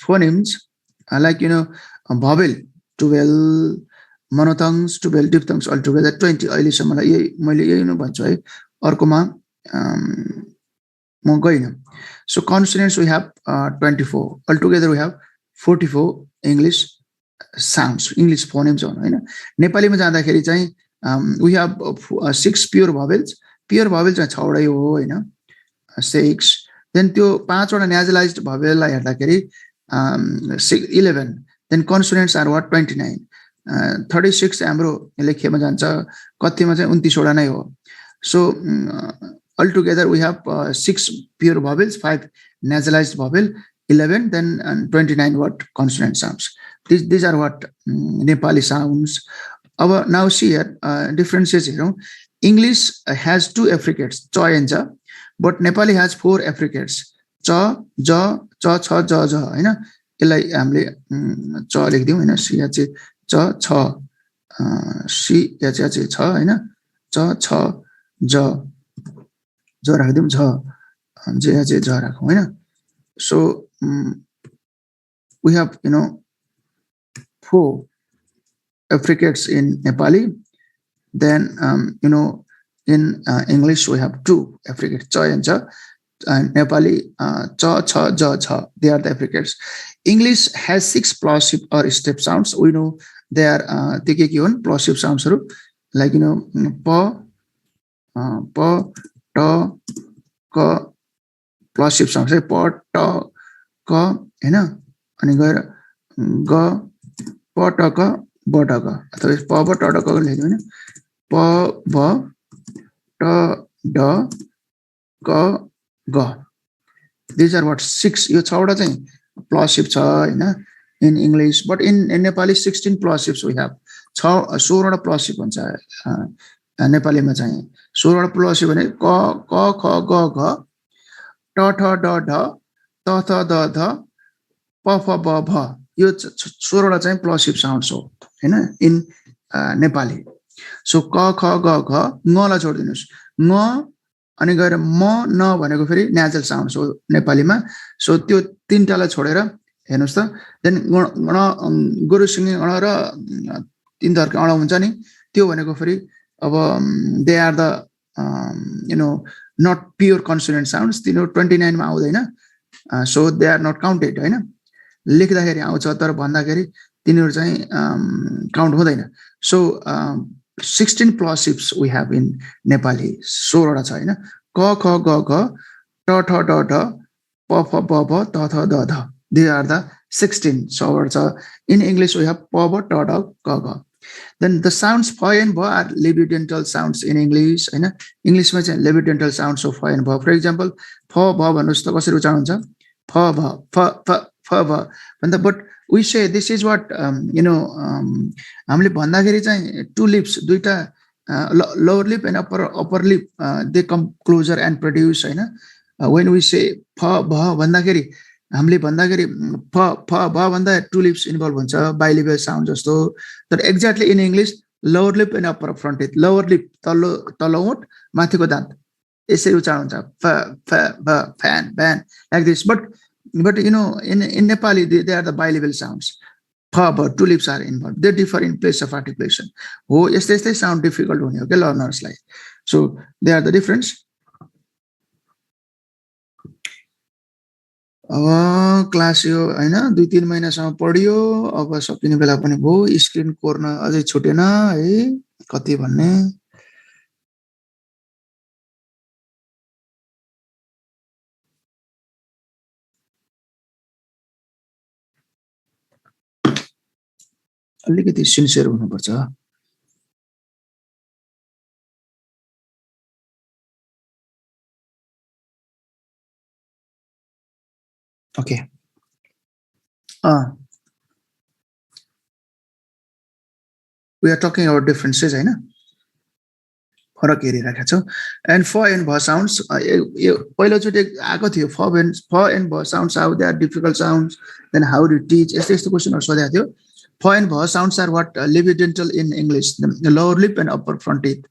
phonemes like vowel 12 monotongues 12 diphthongs altogether 20 अहिलेसम्मलाई यही मैले यही नै भन्छु है अर्कोमा म गइन so consonants we have 24 altogether we have 44 English sounds English phonemes हैन नेपालीमा जाँदाखेरि चाहिँ we have 6 pure vowels चाहिँ 6 वटै हो हैन 6 then त्यो 5 वटा nasalized vowel लाई हेर्दाखेरि 11 then consonants are what 29 36 हाम्रो लेखिएमा जान्छ कतिमा चाहिँ 29 वटा नै हो so altogether we have 6 pure vowels 5 nasalized vowel 11 then 29 what consonant sounds these are what Nepali sounds now see here differences here English has 2 affricates cha and ja but Nepali has 4 affricates cha ja cha cha ja ja हैन यसलाई हामीले च लेख्दियौ हैन C या चाहिँ च छ C या चाहिँ छ हैन च छ ज ज राख्दियौ छ जे या चाहिँ ज राखौं हैन so we have 4 affricates in Nepali then in English we have 2 affricates cha and ja and Nepali cha cha ja cha they are the affricates English has 6 plosive or step sounds we know they are the ke one plosive sounds like pa pa ta ka plosive sounds pa ta ka हैन अनि गएर ग प ट क ब ट क अथवा प ब ट ट क लेख्दियौ हैन प ब ट ड क ग these are what 6 यो 6 वटा चाहिँ plosive छ हैन in English but in Nepali 16 plosives we have 16 वटा plosive हुन्छ नेपालीमा चाहिँ 16 वटा plosive भने क क ख ग घ ट ठ ड ढ त थ द ध प फ ब भ यो 16 वटा चाहिँ plosive sounds हो हैन in नेपाली so क ख ग घ ng ला छोड्दिनुस् ng अनि गएर म न भनेको फेरि nasal sounds हो नेपालीमा सो त्यो तीनटालाई छोडेर हेर्नुस् त देन गुरु सिंह अण र तीन थरको अण हुन्छ नि त्यो भनेको फेरि अब they are the not pure consonant sounds तिनीहरु 29 मा आउँदैन so they are not counted हैन लेख्दाखेरि आउँछ तर भन्दाखेरि तिनीहरु चाहिँ काउन्ट हुँदैन so 16 plosives we have in Nepali 16 वटा छ हैन क ख ग घ ट ठ ड ढ प फ ब भ त थ द ध they are the 16 so in English we have pa ba ta da ka ga then the sounds pha and bha are labiodental sounds in English हैन English ma चाहिँ labiodental sounds of pha and bha for example pha bha भन्नुस् त कसरी उच्चारण हुन्छ pha bha pha bha भन्दा but we say this is what हामीले भन्दाखेरि चाहिँ two lips दुईटा lower lip and upper lip they come closer and produce हैन when we say pha bha भन्दाखेरि हामीले भन्दाखेरि फ फ भ भन्दा टु लिप्स इन्भल्भ हुन्छ बाइलिबल साउन्ड जस्तो तर exactly in English lower lip and upper front teeth lower lip तल्लो ओठ माथिको दाँत यसरी उच्चारण हुन्छ फ फ भ fan ban like this but in Nepali they are the bilingual sounds फ भ two lips are involve they differ in place of articulation हो यस्तै साउन्ड डिफिकल्ट हुने हो के लर्नर्सलाई so they are the difference अब क्लास यो हैन 2-3 महिनासम्म पढियो अब सकिने बेला पनि भयो स्क्रिन कोर्न अझै छुटेन है कति भन्ने अलिकति सिन्सियर हुनुपर्छ Okay. We are talking about differences, है ना? फरक हेरिरहेका छौं and फ and भ sounds पहिलो चोटि आएको थियो फ and भ sounds how they are difficult sounds then how do you teach यस्तो क्वेशनहरु सोधेको थियो फ and भ sounds are what labiodental in English the lower lip and upper front teeth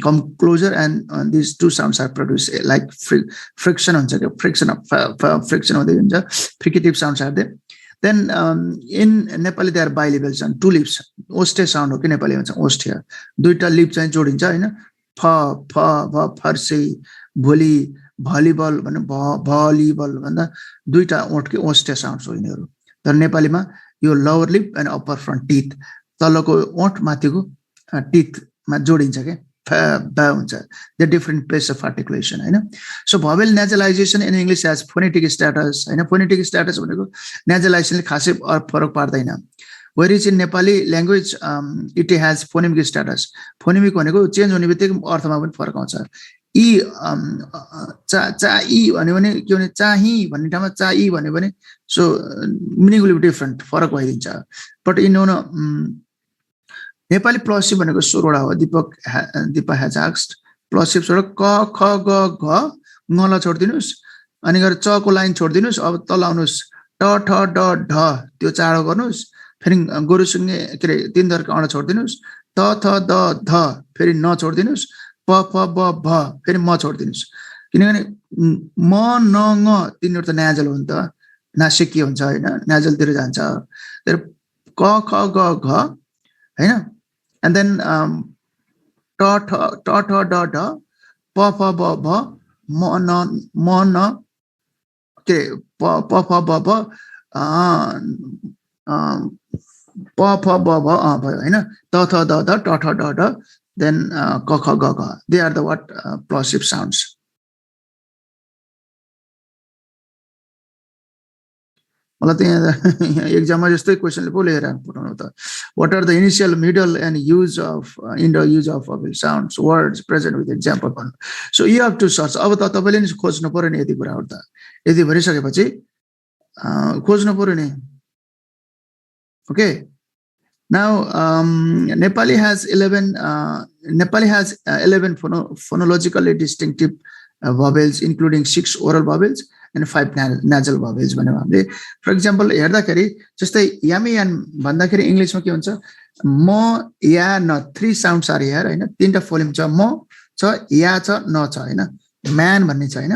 come closer and these two sounds are produced like friction हुन्छ के friction of friction हुँदै हुन्छ fricative sounds are there then in Nepali they are bilingual sound two lips oste sound हो के नेपालीमा चाहिँ ओष्ठ्य दुईटा lip चाहिँ जोडिन्छ हैन फ फ भ फर्से भोलि भलिबल भन्ने भलिबल भन्दा दुईटा ओठकै ओष्ठ्य साउन्ड्स हो यिनीहरु तर नेपालीमा यो lower lip and upper front teeth तलको ओठ माथिको टिथ मा जोडिन्छ के फ ब हुन्छ the different place of articulation हैन so vowel nasalization in English has phonetic status हैन फोनेटिक स्टेटस भनेको नेजलाइजेसनले खासै फरक पार्दैन whereas in Nepali language it has phonemic status. Phonemic भनेको चेन्ज हुने बित्तिकै अर्थमा पनि फरक आउँछ. ई चाहिँ भन्यो भने के भने चाहिँ भन्ने ठाउँमा चाहिँ भन्यो भने so meaning will be different, फरक भइदिन्छ. बट इन नेपाली प्लसिभ भनेको 16 वटा हो. दिपा हैज आस्क्ड प्लसिभ 16 क ख ग घ ngला छोड्दिनुस् अनि गएर च को लाइन छोड्दिनुस्. अब तल आउनुस् ट ठ ड ढ त्यो चाडो गर्नुस्. फेरि गोरुसुङ्गे के रे तीन दरको अण छोड्दिनुस्. त थ द ध फेरि न छोड्दिनुस्. प फ ब भ फेरि म छोड्दिनुस्. किनभने म न ङ तीनवटा त न्याजल हो नि त, नासिकी हुन्छ हैन, न्याजलतिर जान्छ. तर क ख ग घ हैन, एन्ड देन ट ठ ड ढ प फ ब भ म न के प फ ब भ प फ ब भ भयो हैन. त थ द ध ट ठ ड ढ then क ख ग घ, they are the what plosive sounds. मलाई त यहाँ एक्जाममा जस्तै क्वेसनले पो लिएर पठाउनु त. what are the initial, middle and use of in the use of vowel sounds words present with example. So you have to search. अब त तपाईले नि खोज्नु पर्यो नि यति कुराहरु त. यति भरिसकेपछि खोज्नु पर्यो नि. Okay. Now Nepali has 11 phonologically distinctive vowels, including 6 oral vowels and 5 nasal vowels. For example, हेर्दाखेरि जस्तै यामी यान भन्दाखेरि इंग्लिशमा के हुन्छ, म या न 3 sounds are here हैन. तीनटा फोनेम छ, म छ, या छ, न छ हैन. म्यान भन्ने छ हैन,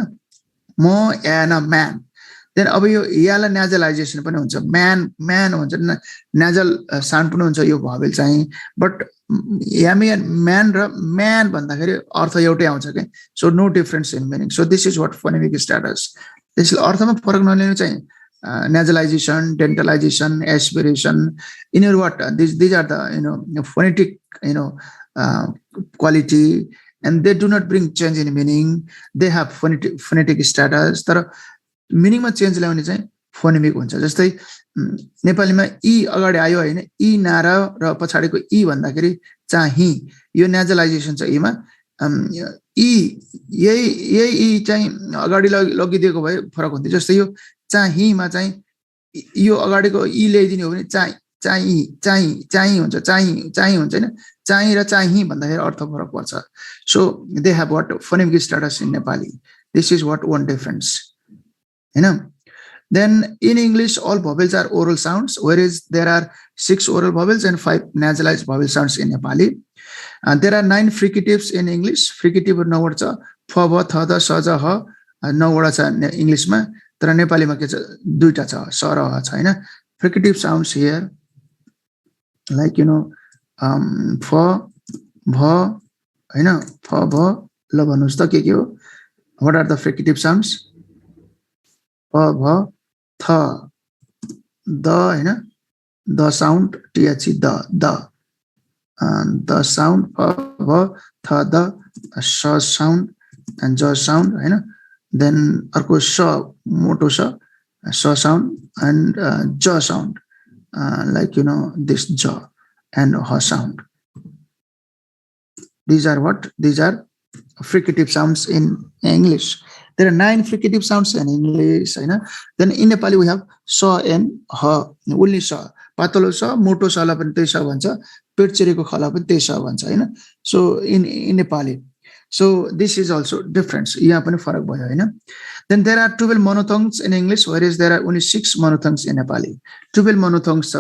म या न म्यान. देन अब यो यालाई न्याजलाइजेसन पनि हुन्छ, म्यान हुन्छ, न्याजल साउन्ड पनि हुन्छ यो भवेल चाहिँ. बट यामी म्यान र म्यान भन्दाखेरि अर्थ एउटै आउँछ के. So no difference in meaning. So this is what phonemic status. त्यसले अर्थमा फरक नलिनु चाहिँ न्याजलाइजेसन, डेन्टलाइजेसन, एस्पिरेसन, यिनीहरु what these are the phonetic quality, and they do not bring change in meaning. They have phonetic status. तर मिनिङमा change ल्याउने चाहिँ फोनेमिक हुन्छ. जस्तै नेपालीमा ई अगाडि आयो हैन, ई नारा र पछाडिको ई भन्दाखेरि चाहिँ यो न्याजलाइजेसन छ ईमा. ई यही ई चाहिँ अगाडि लगिदिएको भए फरक हुन्थ्यो. जस्तै यो चाहिँमा चाहिँ यो अगाडिको ई ल्याइदिने हो भने चाहिँ हुन्छ, चाहिँ हुन्छ हैन. चाहिँ र चाहिँ भन्दाखेरि अर्थ फरक पर्छ. So they have what phonemic status in Nepali. This is what one difference. Then in English, all vowels are oral sounds, whereas there are 6 oral vowels and 5 nasalized vowel sounds in Nepali. And there are 9 fricatives in English. Fricative 9 वटा छ, फ भ थ द स ज ह 9 वटा छ इंग्लिशमा. तर नेपालीमा के छ, 2टा छ, स र ह छ हैन. Fricative sounds here like फ भ हैन, फ भ ल भन्नुस् त के हो. What are the fricative sounds? प भ थ द हैन, द साउन्ड टीएचई द साउन्ड, प भ थ द स साउन्ड एन्ड ज साउन्ड हैन. देन अर्को स मोटो स साउन्ड एन्ड ज साउन्ड लाइक दिस ज एन्ड ह sound. These are what? These are fricative sounds in English. There are 9 fricative sounds in English. Then in Nepali we have sa and ha. Only sa. Patalo sa, moto sa la pani tesa bhancha, petchereko khala pani tesa bhancha. So in Nepali. So this is also difference. Yaha pani farak bhayo. Then there are 12 monophthongs in English, whereas there are only 6 monophthongs in Nepali. 12 monophthongs,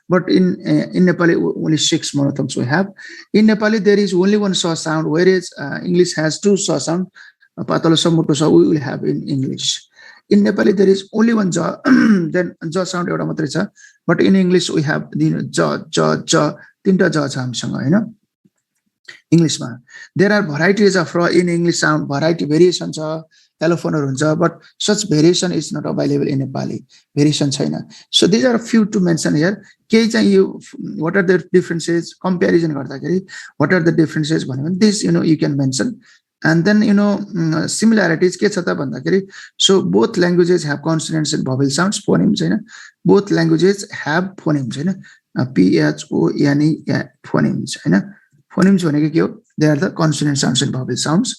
but in Nepali only 6 monophthongs we have. In Nepali there is only 1 sa sound, whereas English has 2 sa sound. Patalo sa, moto sa we will have in English. In Nepali there is only 1 ja, then ja sound euta matrai cha. But in English we have ja, tinta ja cha hamsanga हैन. English ma there are varieties of in English sound, variety variation cha, allophone huncha, but such variation is not available in Nepali. Variation chaina. So these are a few to mention here. Ke चाहिँ you, what are the differences, comparison गर्दाखेरि what are the differences भन्ने this you can mention. And then similarities के छ त भन्दाखेरि, so both languages have consonants and vowel sounds, phonemes हैन. Both languages have phonemes हैन. PHONE phonemes हैन phonemes भनेको के हो they are the consonant sounds and vowel sounds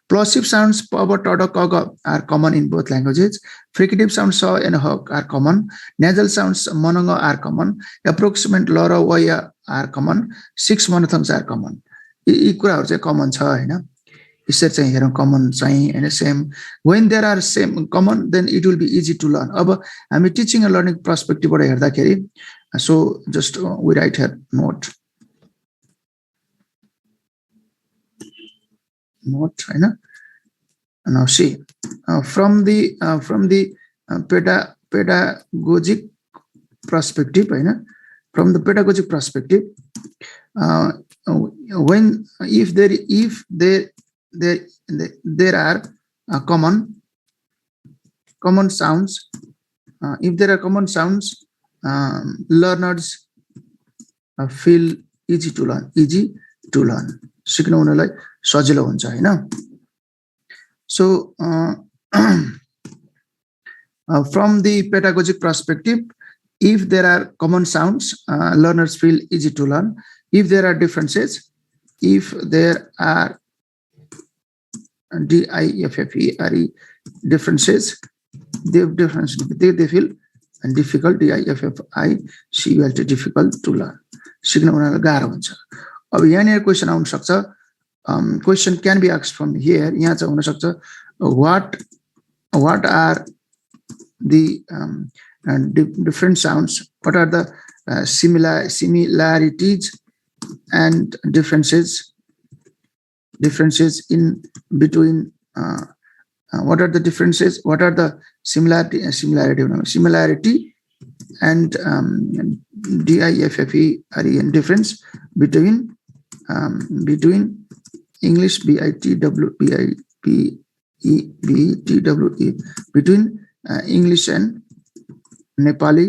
plosive sounds p b t d k g are common in both languages fricative sounds s and h are common nasal sounds m n g are common approximant l r w y are common six monophthongs are common यी कुराहरु चाहिँ common छ हैन यसरी चाहिँ हेरौं common चाहिँ हैन same when there are same common then it will be easy to learn अब हामी टिचिङ एन्ड लर्निङ पर्सपेक्टिभबाट हेर्दाखेरि so just we write here note हैन now see from the pedagogic perspective हैन from the pedagogic perspective when if there are common sounds if there are common sounds learners feel easy to learn सिक्न उनीलाई सजिलो हुन्छ हैन so from the pedagogic perspective if there are common sounds learners feel easy to learn if there are differences if there are different differences they feel difficult difficult to learn सिक्न उनीलाई गाह्रो हुन्छ अब यहाँ क्वेशन आउन सक्छ question can be asked from here यहाँ चाहिँ हुन सक्छ what are the different sounds what are the similarities and differences in between what are the differences what are the similarity and difference between English between English and Nepali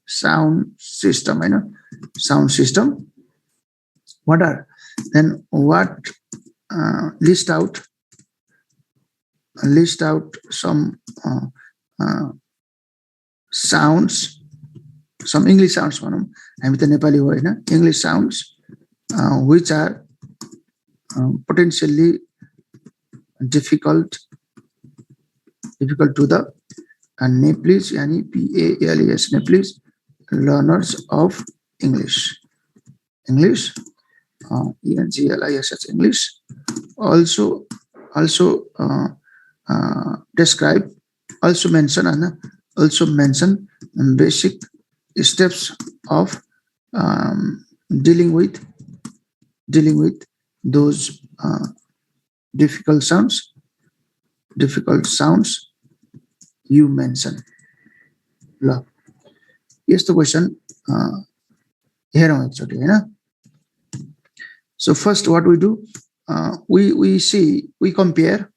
sound system sound system what are then what list out some sounds some English sounds भनौं हामी त नेपाली हो हैन English sounds which are potentially difficult to the Nepalese yani PALES Nepalese learners of English ENGLISH English also describe also mention basic steps of dealing with those difficult sounds you mention ल यस्तो question हेरौं एकचोटी हैन so first what we do we compare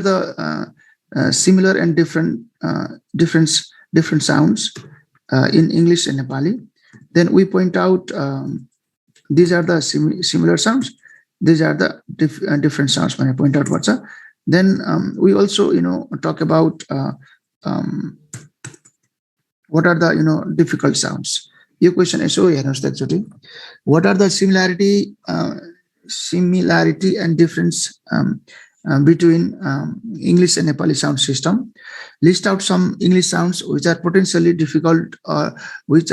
the similar and different sounds in English and Nepali then we point out these are the similar sounds these are the different sounds when I point out what's up then we also talk about what are the difficult sounds your question is so what are the similarity and difference between English and Nepali sound system list out some English sounds which are potentially difficult or which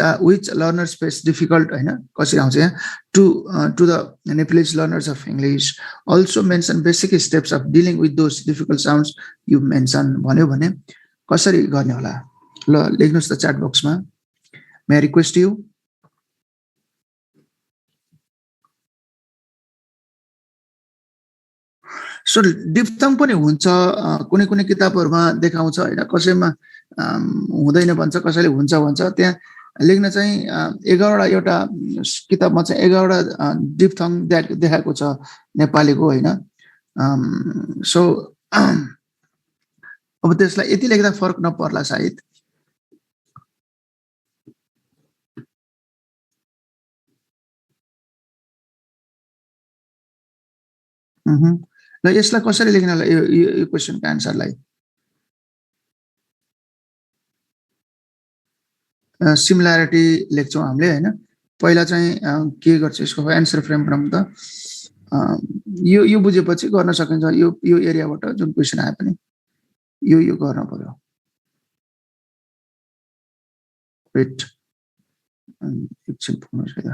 learners face difficult कसरी आउँछ यहाँ to the Nepalese learners of English also mention basic steps of dealing with those difficult sounds you mention भन्यो भने कसरी गर्ने होला ल लेख्नुस् त chat box मा may I request you so diphthong पनि हुन्छ कुनै किताबहरुमा देखाउँछ हैन कसैमा हुँदैन भन्छ कसैले हुन्छ भन्छ त्यहाँ लेख्न चाहिँ 11 वटा एउटा किताबमा चाहिँ 11 वटा diphthong देखाएको छ नेपालीको हैन so अब त्यसलाई यति लेख्दा फरक नपर्ला सायद ल यसलाई कसरी लेख्न होला यो क्वेशनको आन्सरलाई सिमिल्यारिटी लेख्छौँ हामीले हैन पहिला चाहिँ के गर्छ यसको एन्सर फ्रेम बनाउँ त यो बुझेपछि गर्न सकिन्छ यो एरियाबाट जुन क्वेशन आए पनि यो गर्न पर्यो वेट एकछिन पुग्नुहोस् है त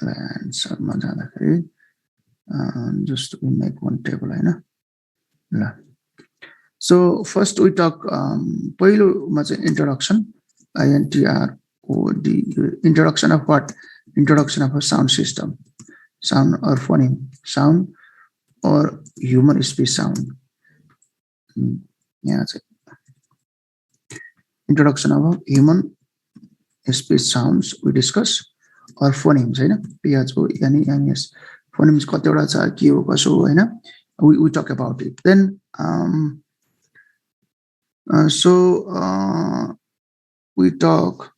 एन्सरमा जाँदाखेरि just we make one table हैन ल so first we talk पहिलो मा चाहिँ introduction INTROD introduction of what introduction of a sound system sound or phoneme sound or human speech sound यहाँ चाहिँ introduction of a human speech sounds we discuss or phonemes हैन PHO यानी NS phonemes कतिवटा छ के हो कसो हो हैन we talk about it then we talk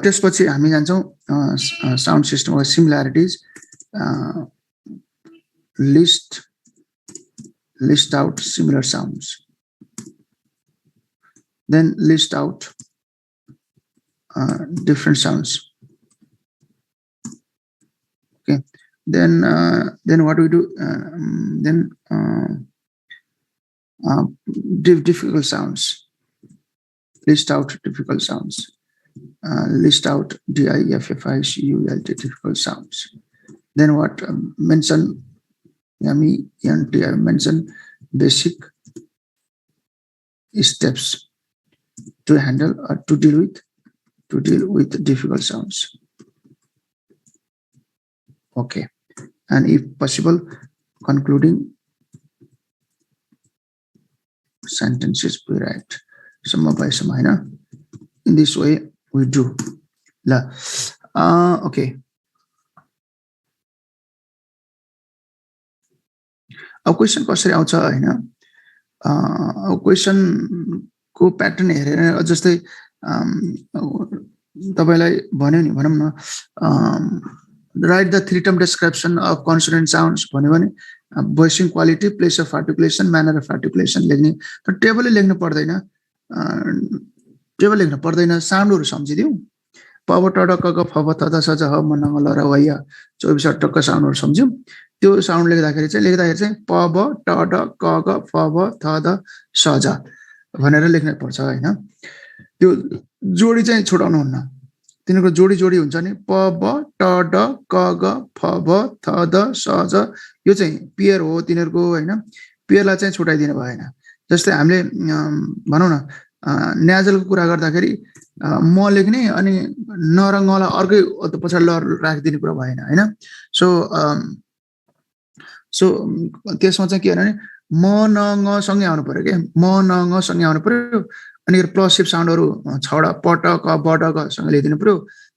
त्यसपछि हामी जान्छौँ sound system or similarities list out similar sounds then list out different sounds okay then what do we do then difficult sounds list out difficult sounds list out difficult difficult sounds then what mention mention basic steps to handle or to deal with difficult sounds okay and if possible concluding sentences we write sum by sum in this way we do la okay अब question कसरी आउँछ हैन question को pattern हेरेर जस्तै तपाईलाई भन्यो नि भनौं न write the three term description of consonant sounds भन्यो भने voicing quality place of articulation manner of articulation लेख्ने तर टेबलले लेख्नु पर्दैन साउन्डहरु सम्झिदियौ प ब ट ड क ग फ ब थ द स ज ह म न म ल र व य 24 टक्क साउन्डहरु सम्झ्यौ त्यो साउन्ड लेख्दाखेरि चाहिँ प ब ट ड क ग फ ब थ द स ज भनेर लेख्न पर्छ हैन त्यो जोडी चाहिँ छुटाउनु हुन्न तिनीको जोडी हुन्छ नि प ब ट ड क ग फ ब थ द स ज यो चाहिँ पेयर हो तिनीहरुको हैन पेयरलाई चाहिँ छुटाइदिनु भएन जस्तै हामीले भनौं न न्याजलको कुरा गर्दाखेरि म लेख्ने अनि न र ङ लाई अर्कै पछाडी ल राखिदिनु कुरा भएन हैन सो त्यसमा चाहिँ के भने म न ङ सँगै आउनु पर्यो के म न ङ सँगै आउनु पर्यो अनि प्लसिभ साउन्डहरु छवटा प ट क ब ट ग सँग लेखिदिनु पर्यो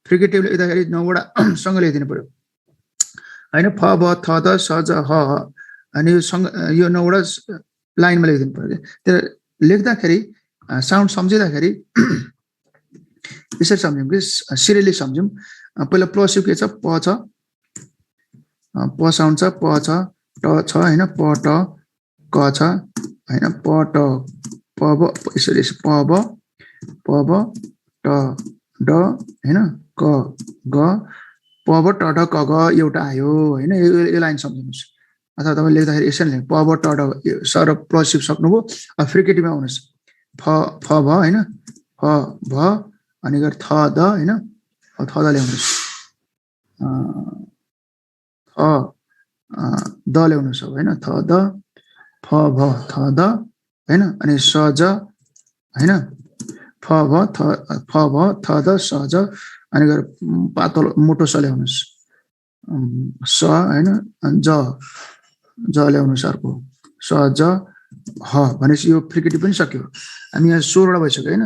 फ्रिकेटिभ लेख्दाखेरि नौवटा सँग लेखिदिनु पर्यो हैन फ ब थ द स ज ह अनि यो नौवटा लाइनमा लेखिदिनु पर्यो त्यो लेख्दाखेरि साउन्ड सम्झिँदाखेरि यसरी सम्झौं कि सिरियली सम्झौं पहिला प्लसिभ के छ प छ प साउन्ड छ प छ ट छ हैन प ट क छ हैन प ट प ब यसरी प ब ट ड हैन क ग प ब ट ड क ग एउटा आयो हैन यो लाइन सम्झिनुस् अथवा तपाईले लेख्दाखेरि यसरी लेख्नु प ब ट ड सर प्लसिभ सक्नुभयो फ्रिकेटिभमा आउनुस् फ भ हैन फ भ अनि गर थ द हैन थ द ल्याउनुस् थ द ल्याउनुस् हैन थ द फ भ थ द हैन अनि स ज हैन फ भ थ द स ज अनि गर पातलो मोटो स ल्याउनुस् स हैन ज ल्याउनुस् अर्को स ज ह भनेपछि यो फ्रिकेटिभ पनि सक्यो हामी यहाँ 16 वटा भइसक्यो हैन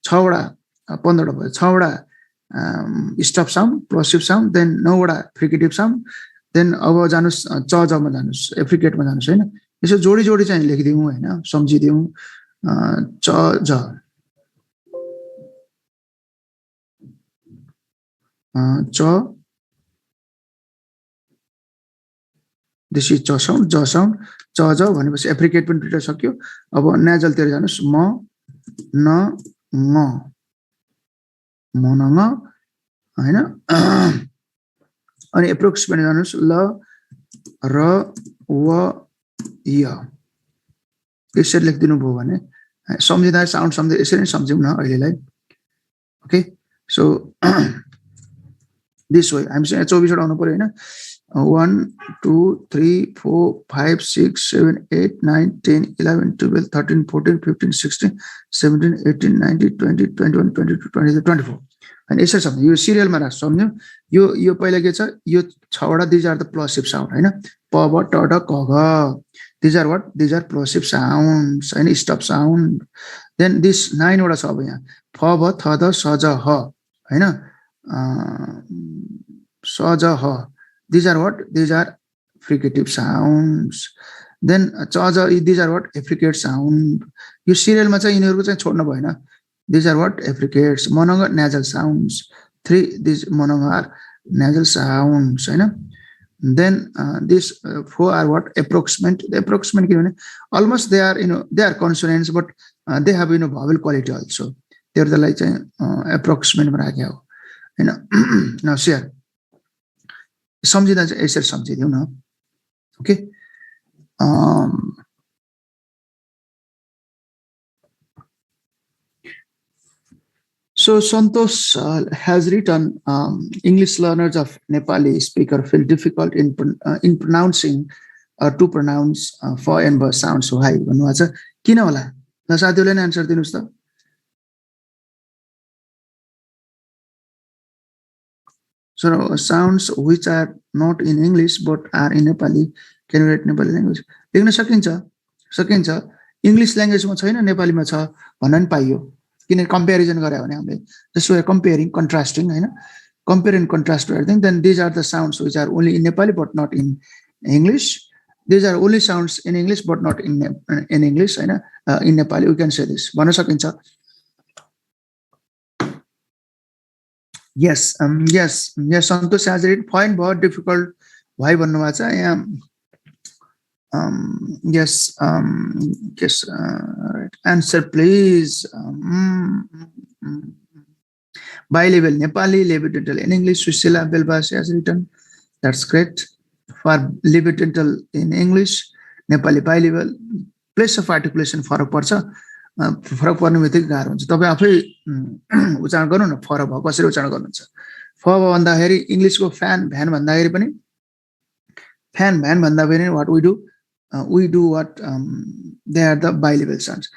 6 वटा 15 वटा भयो 6 वटा स्टप साउन्ड प्लसिभ साउन्ड देन 9 वटा फ्रिकेटिभ साउन्ड देन अब जानुस् च जमा जानुस् एफ्रिकेटमा जानुस् हैन यसो जोडी जोडी चाहिँ लेखिदिउँ हैन सम्झिदिउँ च ज च दिस इज च साउन्ड ज साउन्ड च ज भनेपछि एफ्रिकेट पनि दुईटा सक्यो अब नेजलतिर जानुस् म न ङ म न ङ हैन अनि एप्रोक्सिमेट जानुस् ल र व य यसरी लेखिदिनु भयो भने सम्झिँदा साउन्ड सम्झे यसरी नै सम्झौँ न अहिलेलाई ओके सो दिस वे हामीसँग 24 वटा आउनु पर्यो हैन 1 2 3 4 5 6 7 8 9 10 11 12 13 14 15 16 17 18 19 20 21 22 23 24 अनि यसरी सम्झ यो सिरियलमा राख सम्झ्यौ यो पहिला के छ यो 6 वटा these are the plosive sound हैन प ब ट ड क घ these are what these are plosive sounds हैन स्टप साउन्ड देन दिस 9 वटा छ अब यहाँ फ भ थ द स ज ह हैन स ज ह these are what these are fricative sounds then च ज these are what affricate sound यो सिरियलमा चाहिँ यिनीहरुको चाहिँ छोड्न भएन these are what affricates monog nasal sounds 3 these monog are nasal sounds हैन then this 4 are what approximate the approximate किनभने almost they are they are consonants but they have vowel quality also त्यसलाई चाहिँ approximate मा राखे हो हैन now share सम्झिँदा चाहिँ यसरी सम्झिदिउँ न okay So Santosh has written English learners of Nepali speaker feel difficult in pronouncing to pronounce for and b sounds so high भन्नुभएको छ किन होला ल साथीहरुले नै आन्सर दिनुस् त So sounds which are not in English but are in Nepali can write Nepali language लेख्न सकिन्छ इंग्लिश ल्याङ्ग्वेज मा छैन नेपाली मा छ भन्न नि पाइयो किन कम्प्यारिजन गरे भने हामीले just we are comparing contrasting हैन compare and contrast to everything then these are the sounds which are only in Nepali but not in English these are only sounds in English but not in English हैन in Nepali we can say this भन्न सकिन्छ Yes, yes, Santosh has it. Point बहुत difficult. Why भन्नुभएको छ यहाँ yes, yes. Right. Answer please. Bilingual Nepali, Levidental in English. Syallbus has written. That's great. For Levidental in English, Nepali bilingual. Place of articulation फरक पर्छ फरक पर्ने बित्तिकै गाह्रो हुन्छ तपाई आफै उच्चारण गर्नु न फरक भयो कसरी उच्चारण गर्नुहुन्छ फ भन्दाखेरि इंग्लिशको फ्यान भ्यान भन्दाखेरि पनि फ्यान भ्यान भन्दा पनि what we do what they are the bilingual sounds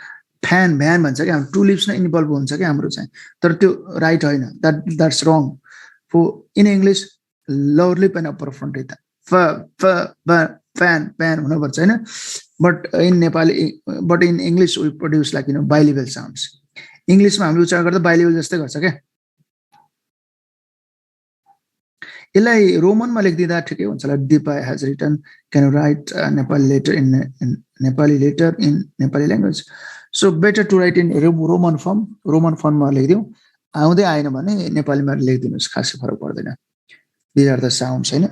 fan van भन्छ के हाम्रो टु लिप्स नै इन्भल्भ हुन्छ के हाम्रो चाहिँ तर त्यो राइट हैन that's wrong for in English lower lip and upper front रहता f fan हुनु पर्छ हैन but in Nepali but in English we produce like bilingual sounds English मा हामीले उच्चारण गर्दा bilingual जस्तै गर्छ के यसलाई रोमन मा लेख्दिदा ठिकै हुन्छ ल Deepa has written can write Nepali letter in Nepali letter in Nepali language so better to write in Roman form मा लेख्दियौ आउँदै आएन भने नेपाली मा लेख्दिनुस् खासै फरक पर्दैन these are the sounds हैन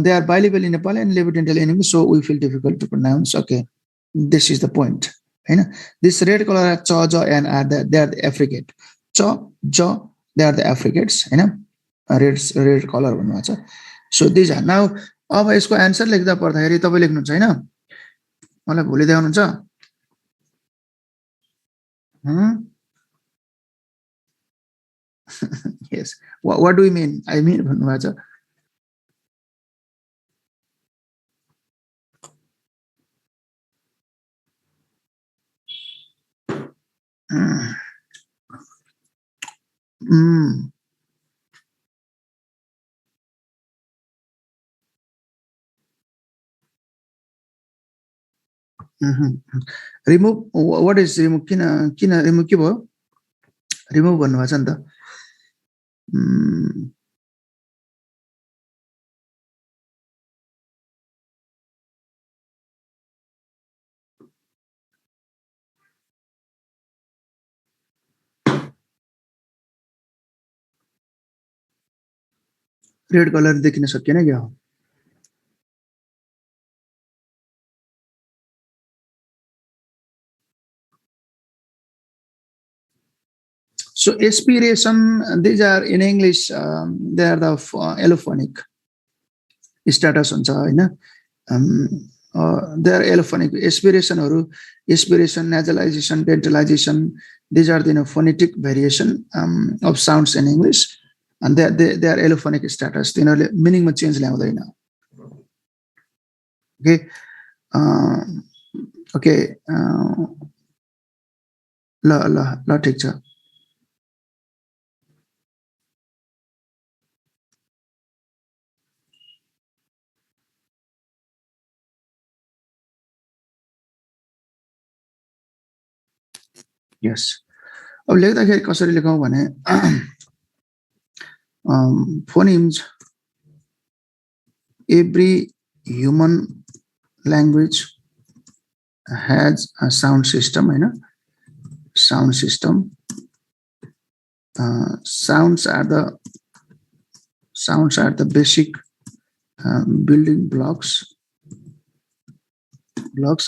they are bilingual in Nepali and Levidental in English, so we feel difficult to pronounce. Okay, this is the point. This red color cha ja and are they are the affricate. Cha ja they are the affricates. Red color भन्नु छ. So these are now. अब यसको answer लेख्दा पर्दाखेरि तपाई लेख्नुहुन्छ हैन? मलाई भोलि देखाउनुहुन्छ? Yes. What do you mean? I mean भन्नु छ. Remove what is remove kina remove के भयो remove भन्नु भएको छ नि त रेड कलर देखिन सकिएन क्या हो So aspiration, these are in English, they are the allophonic status हुन्छ हैन they are allophonic aspiration nasalization, dentalization, these are the phonetic variation of sounds in English and they are allophonic status तिनीहरुले meaning मा change ल्याउँदैन okay okay ल ठीक छ yes अब लेख्दाखेरि कसरी लेखौं भने phonemes every human language has a sound system हैन sound system sounds are the basic building blocks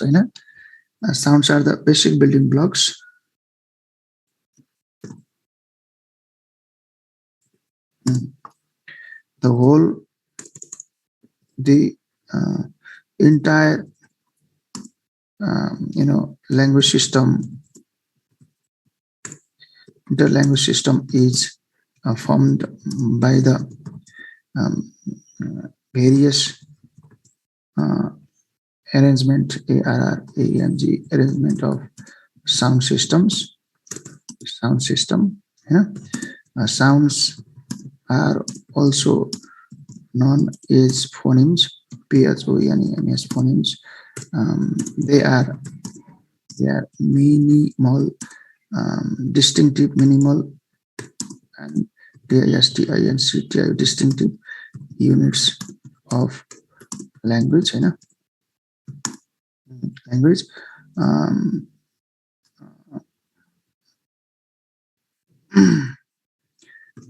हैन sounds are the basic building blocks the whole the entire language system the language system is formed by the various arrangement arrangement of sound system sounds are also known as phonemes PHONEMS phonemes they are minimal distinctive minimal and DISTINCTIVE distinctive units of language language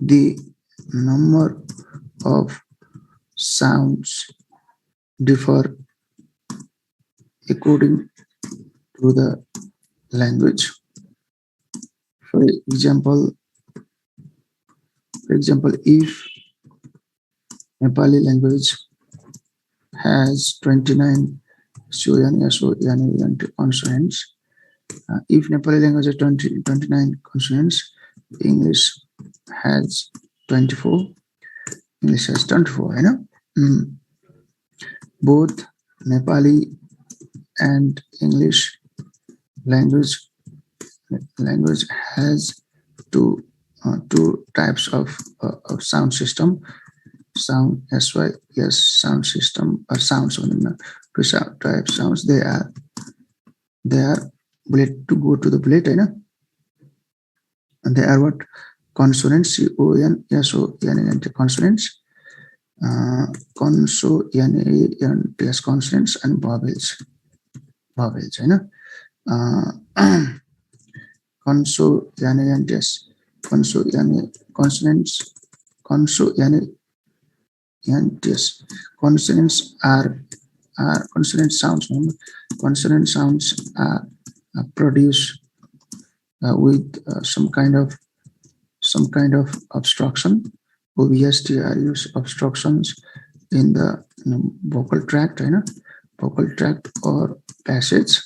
the number of sounds differ according to the language. For example, if Nepali language has 29 consonants, if Nepali language has 29 consonants, English has 24. English has 24, both Nepali and English language has two types of sound system. Sound sound system or sounds on two type sounds. They are bullet to go to the bullet, and they are what consonants consonants. Consonants and vowels, consonants, consonants are consonant sounds. Consonant sounds are produced with some kind of obstruction. OVST obstructions in the vocal tract, vocal tract or passage.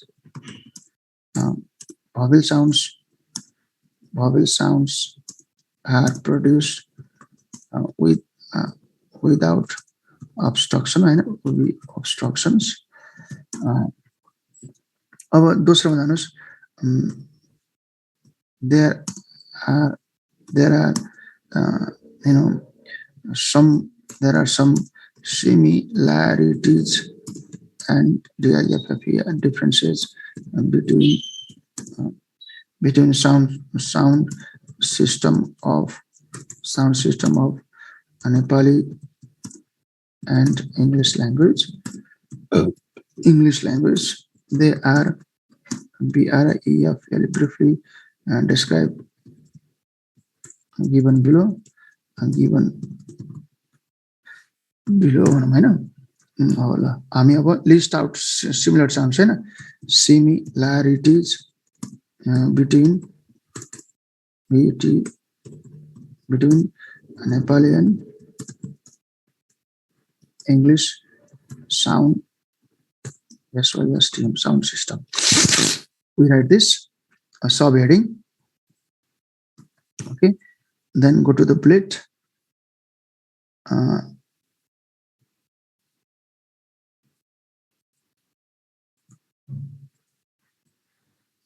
Vowel sounds are produced without obstruction, obstructions. अब दोस्रोमा जानुस् there are some similarities and differences between sound system of Nepali and English language. They are briefly described given below and given below भनौँ होइन अब ल हामी अब list out similar sounds होइन similarities between Nepali and English sound SYSTM sound system. We write this a subheading. Okay, then go to the bullet.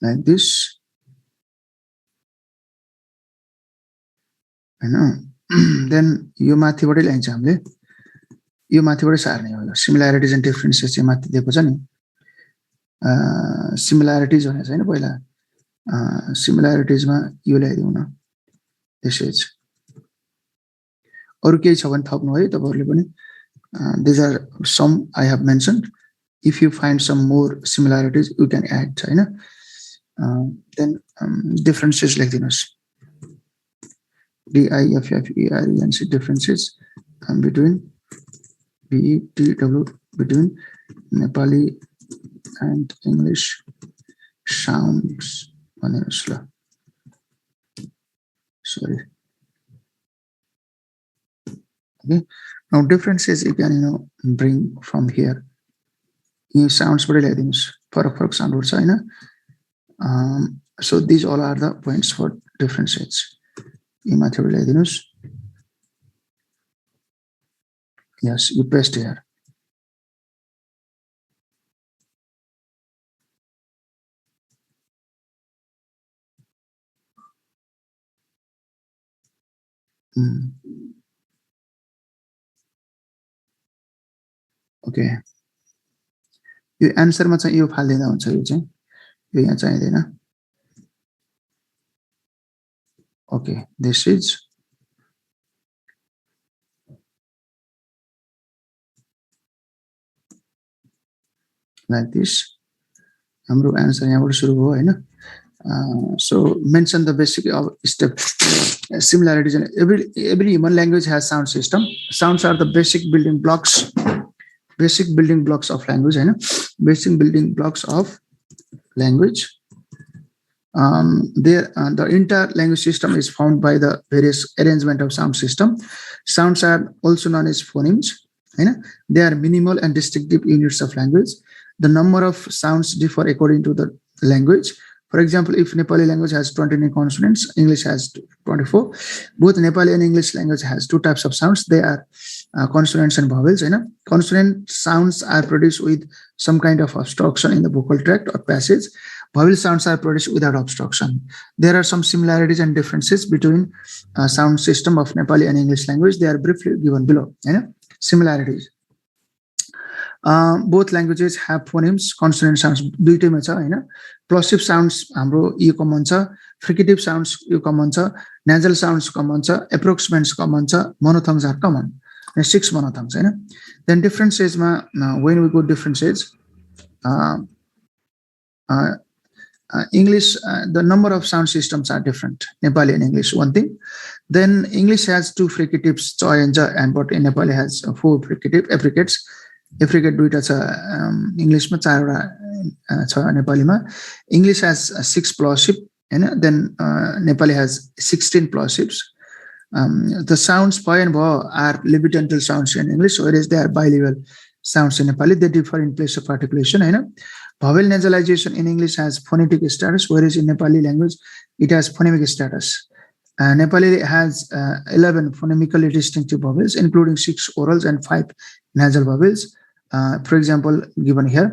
Like this. Then यो माथिबाटै ल्याइन्छ हामीले यो माथिबाटै सार्ने हो सिमिल्यारिटिज एन्ड डिफरेन्सेस चाहिँ माथि दिएको छ नि सिमिल्यारिटिज भनेको छैन पहिला सिमिल्यारिटिजमा यो ल्याइदिउँ न त्यसैज अरु केही छ भने थप्नु है तपाईहरुले पनि these are some I have mentioned. If you find some more similarities you can add हैन then differences लेख्दिनुस् difference differences between between Nepali and English sounds sorry okay now differences you can bring from here you sounds very like for sound words so these all are the points for differences yes you paste here okay यो answer मा चाहिँ यो फाल्दिदा हुन्छ यो चाहिँ यो यहाँ चाहिदैन okay this is like this हाम्रो आन्सर यहाँबाट सुरु भयो हैन so mention the basic step similarities and every human language has sound system sounds are the basic building blocks of language basic building blocks of language the entire language system is formed by the various arrangement of sound system sounds are also known as phonemes they are minimal and distinctive units of language the number of sounds differ according to the language for example if Nepali language has 29 consonants English has 24 both Nepali and English language has two types of sounds they are consonants and vowels consonant sounds are produced with some kind of obstruction in the vocal tract or passage vowel sounds are produced without obstruction there are some similarities and differences between sound system of Nepali and English language they are briefly given below similarities both languages have phonemes consonant sounds दुईटैमा छ plosive sounds हाम्रो यो common छ fricative sounds यो common छ nasal sounds common छ approximants common छ monophthongs are common 6 monophthongs then differences ma when we go differences English the number of sound systems are different Nepali and English one thing then English has two fricatives choy and ja and but in Nepali has 4 affricates affricate दुईटा छ English मा 4 वटा छ Nepali मा English has 6 plosive then Nepali has 16 plosives the sounds pa and ba are levidental sounds in English whereas they are bilingual sounds in Nepali they differ in place of articulation vowel nasalization in English has phonetic status whereas in Nepali language it has phonemic status Nepali has 11 phonemically distinctive vowels including 6 orals and 5 nasal vowels for example given here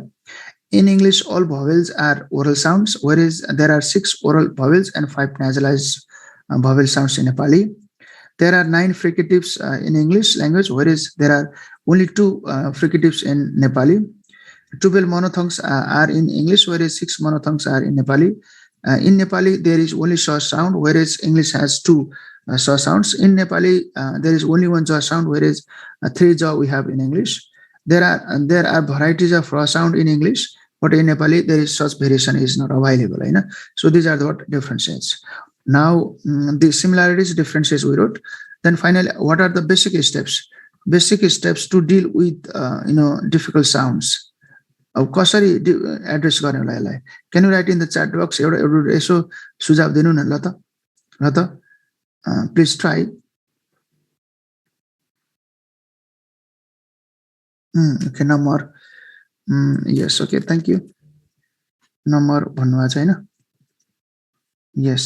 in English all vowels are oral sounds whereas there are 6 oral vowels and 5 nasalized vowel sounds in Nepali there are 9 fricatives in English language whereas there are only 2 fricatives in Nepali 12 monophthongs are in English whereas 6 monophthongs are in Nepali in Nepali there is only sh sound whereas English has 2 sh sounds in Nepali there is only 1 ja sound whereas 3 ja we have in English there are varieties of raw sound in English but in Nepali there is such variation is not available so these are the differences now the similarities differences we wrote then finally what are the basic steps basic steps to deal with difficult sounds. कसरी address गर्ने होला यसलाई? Can you write in the chat box? एउटा यसो सुझाव दिनु न ल त please try. Okay number yes okay thank you. Number भन्नुभएको छ होइन? यस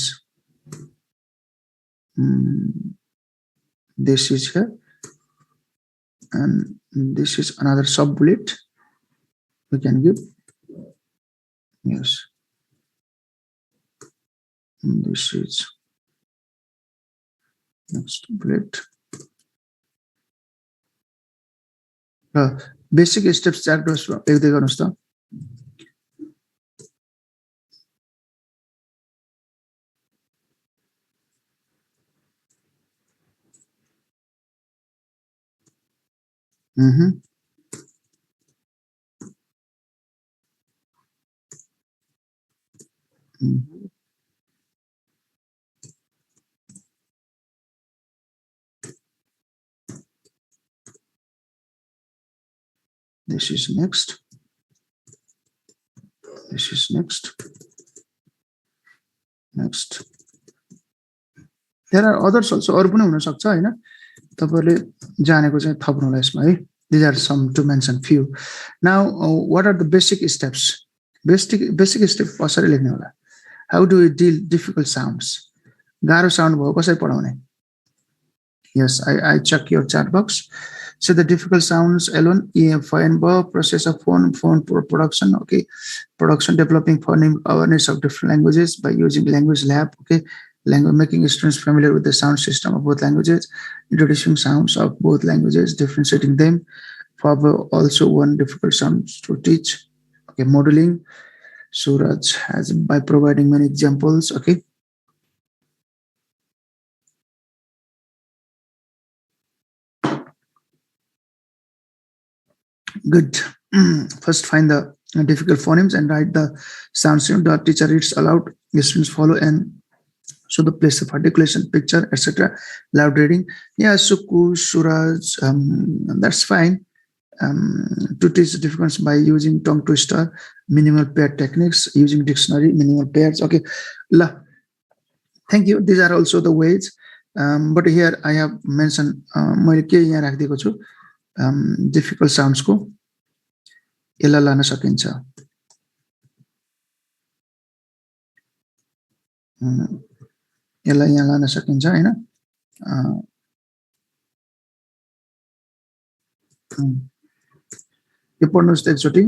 this is here and this is another sub bullet we can give. Yes, and this is next bullet. Basic steps chapters लेख्दै गर्नुस् त. This is next. This is next. Next. There are others also. अरु पनि हुन सक्छ हैन? तपाईले जानेको चाहिँ थप्नु होला यसमा है. These are some to mention few. Now what are the basic steps? Basic step कसरी लेख्ने होला? How do we deal difficult sounds? गाह्रो साउन्ड भयो कसरी पढाउने? Yes, I check your chat box. So the difficult sounds alone, fine process of phone production, okay, production developing phonemic awareness of different languages by using language lab, okay, language making students familiar with the sound system of both languages, introducing sounds of both languages, differentiating them. For also one difficult sounds to teach, okay, modeling. Suraj has by providing many examples, okay. Good. First find the difficult phonemes and write the sounds. The teacher reads aloud, the students follow and so the place of articulation, picture, etc. Loud reading. Yeah, Suku, Suraj, that's fine. To teach the difference by using tongue twister, minimal pair techniques, using dictionary, minimal pairs. Okay. La. Thank you. These are also the ways. But here I have mentioned difficult sounds को यसलाई लान सकिन्छ. यसलाई यहाँ लान सकिन्छ हैन? यो पढ्नुस् त एकचोटी.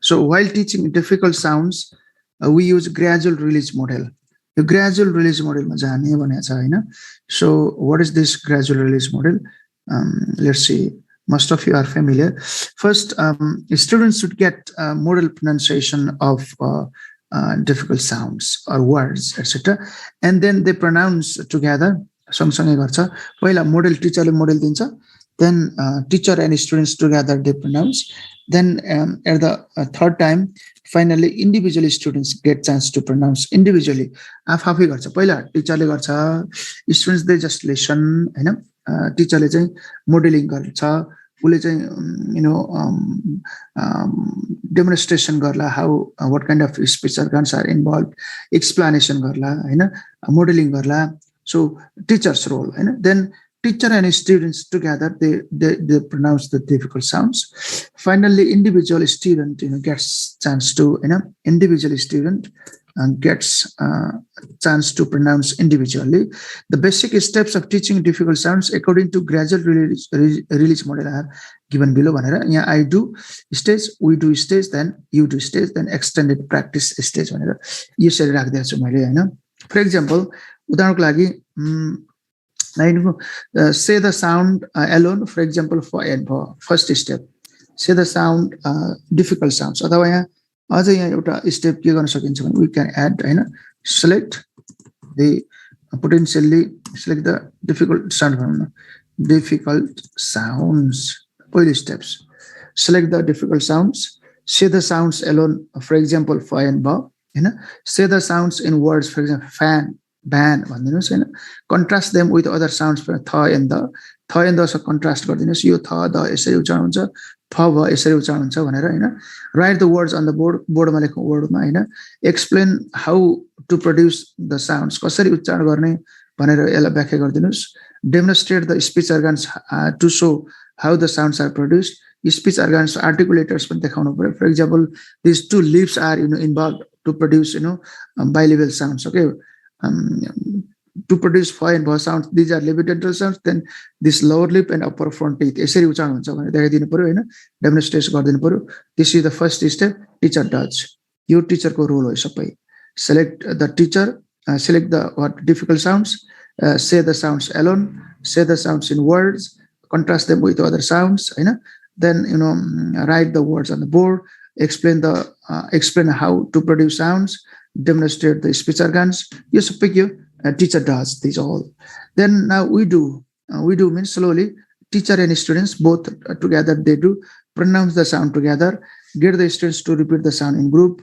So while teaching difficult sounds, we use gradual release model. The gradual release model ma jane bhaneko cha हैन? So what is this gradual release model? Let's see. Most of you are familiar. First, students should get model pronunciation of difficult sounds or words, etc. And then they pronounce together. सँगसँगै गर्छ. पहिला model टिचरले model दिन्छ. Then teacher and students together they pronounce. Then at the third time, finally individually students get chance to pronounce individually. आफै गर्छ. पहिला टिचरले गर्छ, students they just listen हैन? टिचरले चाहिँ मोडलिङ गर्छ. उसले चाहिँ demonstration गर्ला, how what kind of speech organs are involved, explanation गर्ला हैन? मोडलिङ गर्ला. So teacher's role, and then teacher and students together they pronounce the difficult sounds. Finally, individual student gets chance to individual student gets chance to pronounce individually. The basic steps of teaching difficult sounds according to gradual release model are given below. Yeah, I do stage, we do stage, then you do stage, then extended practice stage. For example, उदाहरणको लागि say the sound alone, for example, for first step, say the sound difficult sounds. अथवा यहाँ अझै यहाँ एउटा step के गर्न सकिन्छ भने we can add select the potentially select the difficult sounds. पहिलो steps, select the difficult sounds, say the sounds alone, for example, fa and ba. Say the sounds in words, for example, fan, van भनिदिनुस् हैन contrast them with other sounds th and the सँग contrast गरिदिनुस् यो th the यसरी उच्चारण हुन्छ थ भ यसरी उच्चारण हुन्छ भनेर हैन write the words on the board मा लेख्नु बोर्डमा हैन explain how to produce the sounds कसरी उच्चारण गर्ने भनेर यसलाई व्याख्या गरिदिनुस् demonstrate the speech organs to show how the sounds are produced speech organs articulators पनि देखाउनु पर्यो for example these two lips are involved to produce bilabial sounds okay to produce pho and bha sounds these are labiodental sounds then this lower lip and upper front teeth यसरी उच्चारण हुन्छ भनेर देखाइदिनु पर्यो हैन डेमोन्स्ट्रेट गरिदिनु पर्यो this is the first step teacher does यो टिचर को रोल हो सबै select the teacher select the what difficult sounds say the sounds alone say the sounds in words contrast them with other sounds हैन then write the words on the board explain how to produce sounds demonstrate the speech organs you speak you teacher does these all then now we do means slowly teacher and students both together they do pronounce the sound together get the students to repeat the sound in group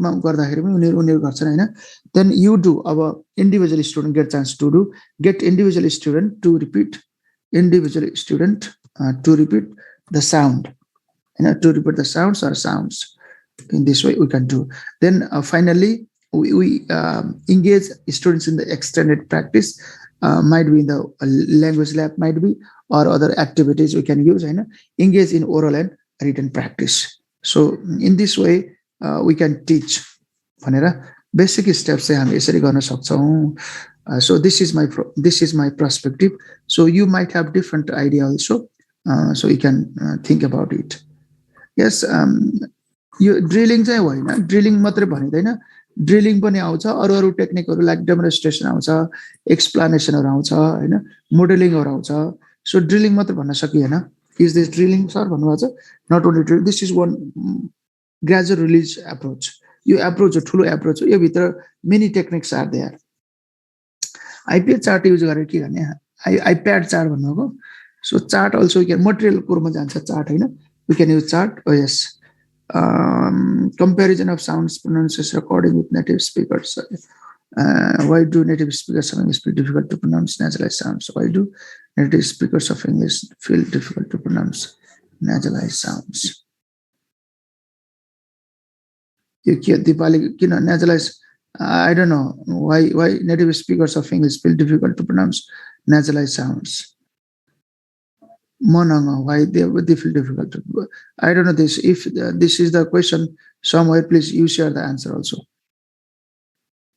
ma गर्दाखेरि पनि उनीहरु गर्छन् हैन then you do our individual student get chance to do get individual student to repeat the sound to repeat the sounds or sounds in this way we can do then finally we engage students in the extended practice might be in the language lab might be or other activities we can use engage in oral and written practice so in this way we can teach भनेर basic steps चाहिँ हामी यसरी गर्न सक्छौं so this is my perspective so you might have different idea also so you can think about it yes यो drilling चाहिँ होइन drilling मात्रै भनिदैन ड्रिलिङ पनि आउँछ अरु टेक्निकहरु लाइक डेमोन्स्ट्रेसन आउँछ एक्सप्लेनेसनहरु आउँछ हैन मोडेलिङहरु आउँछ सो ड्रिलिङ मात्रै भन्न सकिएन इज दिस ड्रिलिङ सर भन्नुभएको छ not only drill this is one gradual release approach यो एप्रोच हो ठुलो एप्रोच हो यो भित्र many techniques are there IPH chart use गरेर के गर्ने आइप्याड चार्ट भन्नुको सो चार्ट अल्सो के मटेरियल कोरमा जान्छ चार्ट हैन we can use chart oh yes comparison of sounds pronunciation recording with native speakers why do native speakers of English feel difficult to pronounce nasalized sounds why do native speakers of English feel difficult to pronounce nasalized sounds you can Dipali nasalized I don't know why native speakers of English feel difficult to pronounce nasalized sounds Monanga, why they feel difficult to, I don't know this. If this is the question somewhere, please you share the answer also.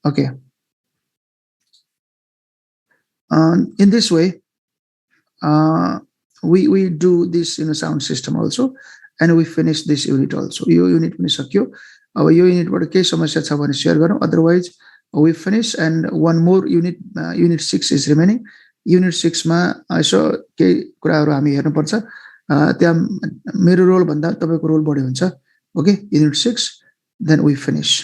Okay. In this way, we do this in a sound system also, and we finish this unit also. You unit finish sakyo. Our unit what के समस्या छ भने share गरौँ. Otherwise, we finish and one more unit. Unit 6 is remaining. Unit 6 मा यसो केही कुराहरु हामी हेर्नु पर्छ त्यहाँ मेरो रोल भन्दा तपाईको रोल बढी हुन्छ okay Unit 6 then we finish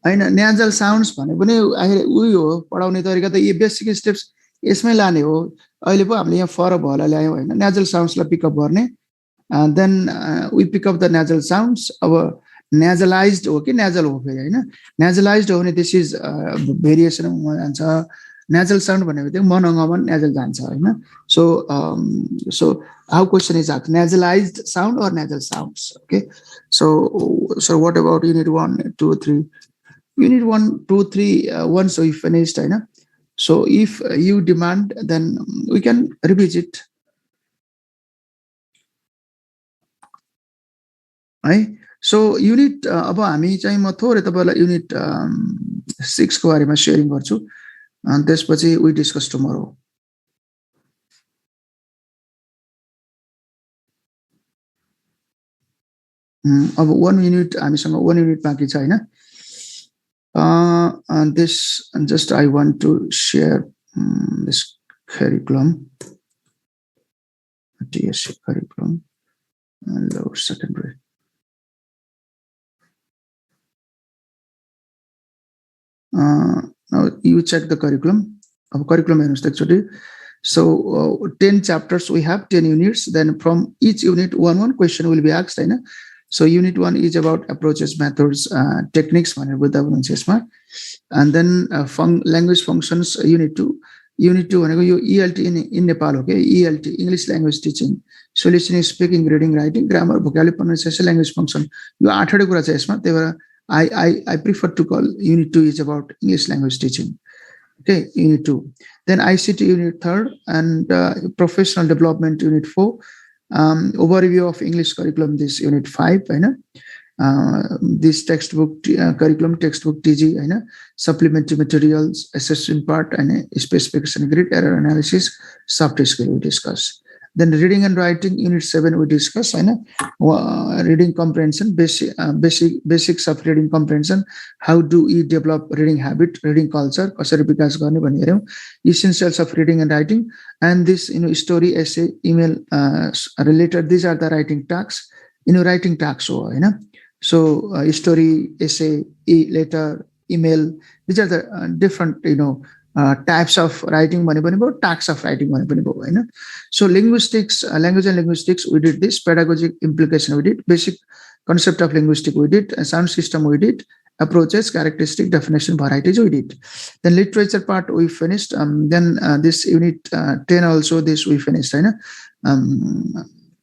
हैन nasal sounds भने पनि उही हो पढाउने तरिका त यो बेसिक स्टेप्स यसमै लाने हो अहिले पो हामीले यहाँ फर भला ल्यायौ हैन nasal sounds ला पिक अप गर्ने then we pick up the nasal sounds अब nasalized हो कि nasal हो फेरि हैन nasalized हो भने this is variation मा जान्छ nasal sound भनेको मनङ्गमा nasal जान्छ हैन so how question is asked nasalized sound or nasal sounds okay so what about unit 1 2 3 Unit 1, 2, 3, once we finished, so if you demand, then we can revisit. Right? So unit अब हामी चाहिँ म थोरै तपाईलाई unit 6 को बारेमा sharing गर्छु अनि त्यसपछि we discuss tomorrow. अब 1 unit हामीसँग 1 unit बाँकी छ हैन and this and just I want to share this curriculum, TSC curriculum, and lower secondary. Now you check the curriculum. Curriculum actually. So 10 chapters we have, 10 units. Then from each unit, one question will be asked. Right? So unit 1 is about approaches, methods, techniques, and then language functions. Unit 2 ELT in Nepal, okay? ELT, English language teaching. So listening, speaking, reading, writing, grammar, vocabulary, pronunciation, language function. You are I prefer to call unit 2 is about English language teaching. Okay, unit 2. Then ICT unit 3rd and professional development unit 4. Overview of English curriculum, this unit 5. This textbook curriculum, textbook TG, supplementary materials, assessment part, and specification, grid error analysis, soft skill we discuss. Then reading and writing unit 7 we discuss. Reading comprehension, basics of reading comprehension. How do we develop reading habit, reading culture? Essentials of reading and writing. And this story, essay, email related. These are the writing tasks. Writing tasks. So story, essay, letter, email. These are the different types of writing, tasks of writing. So linguistics, language and linguistics, we did this. Pedagogic implication, we did. Basic concept of linguistic, we did. Sound system, we did. Approaches, characteristic, definition, varieties, we did. Then literature part, we finished. Then this unit 10 also, this we finished.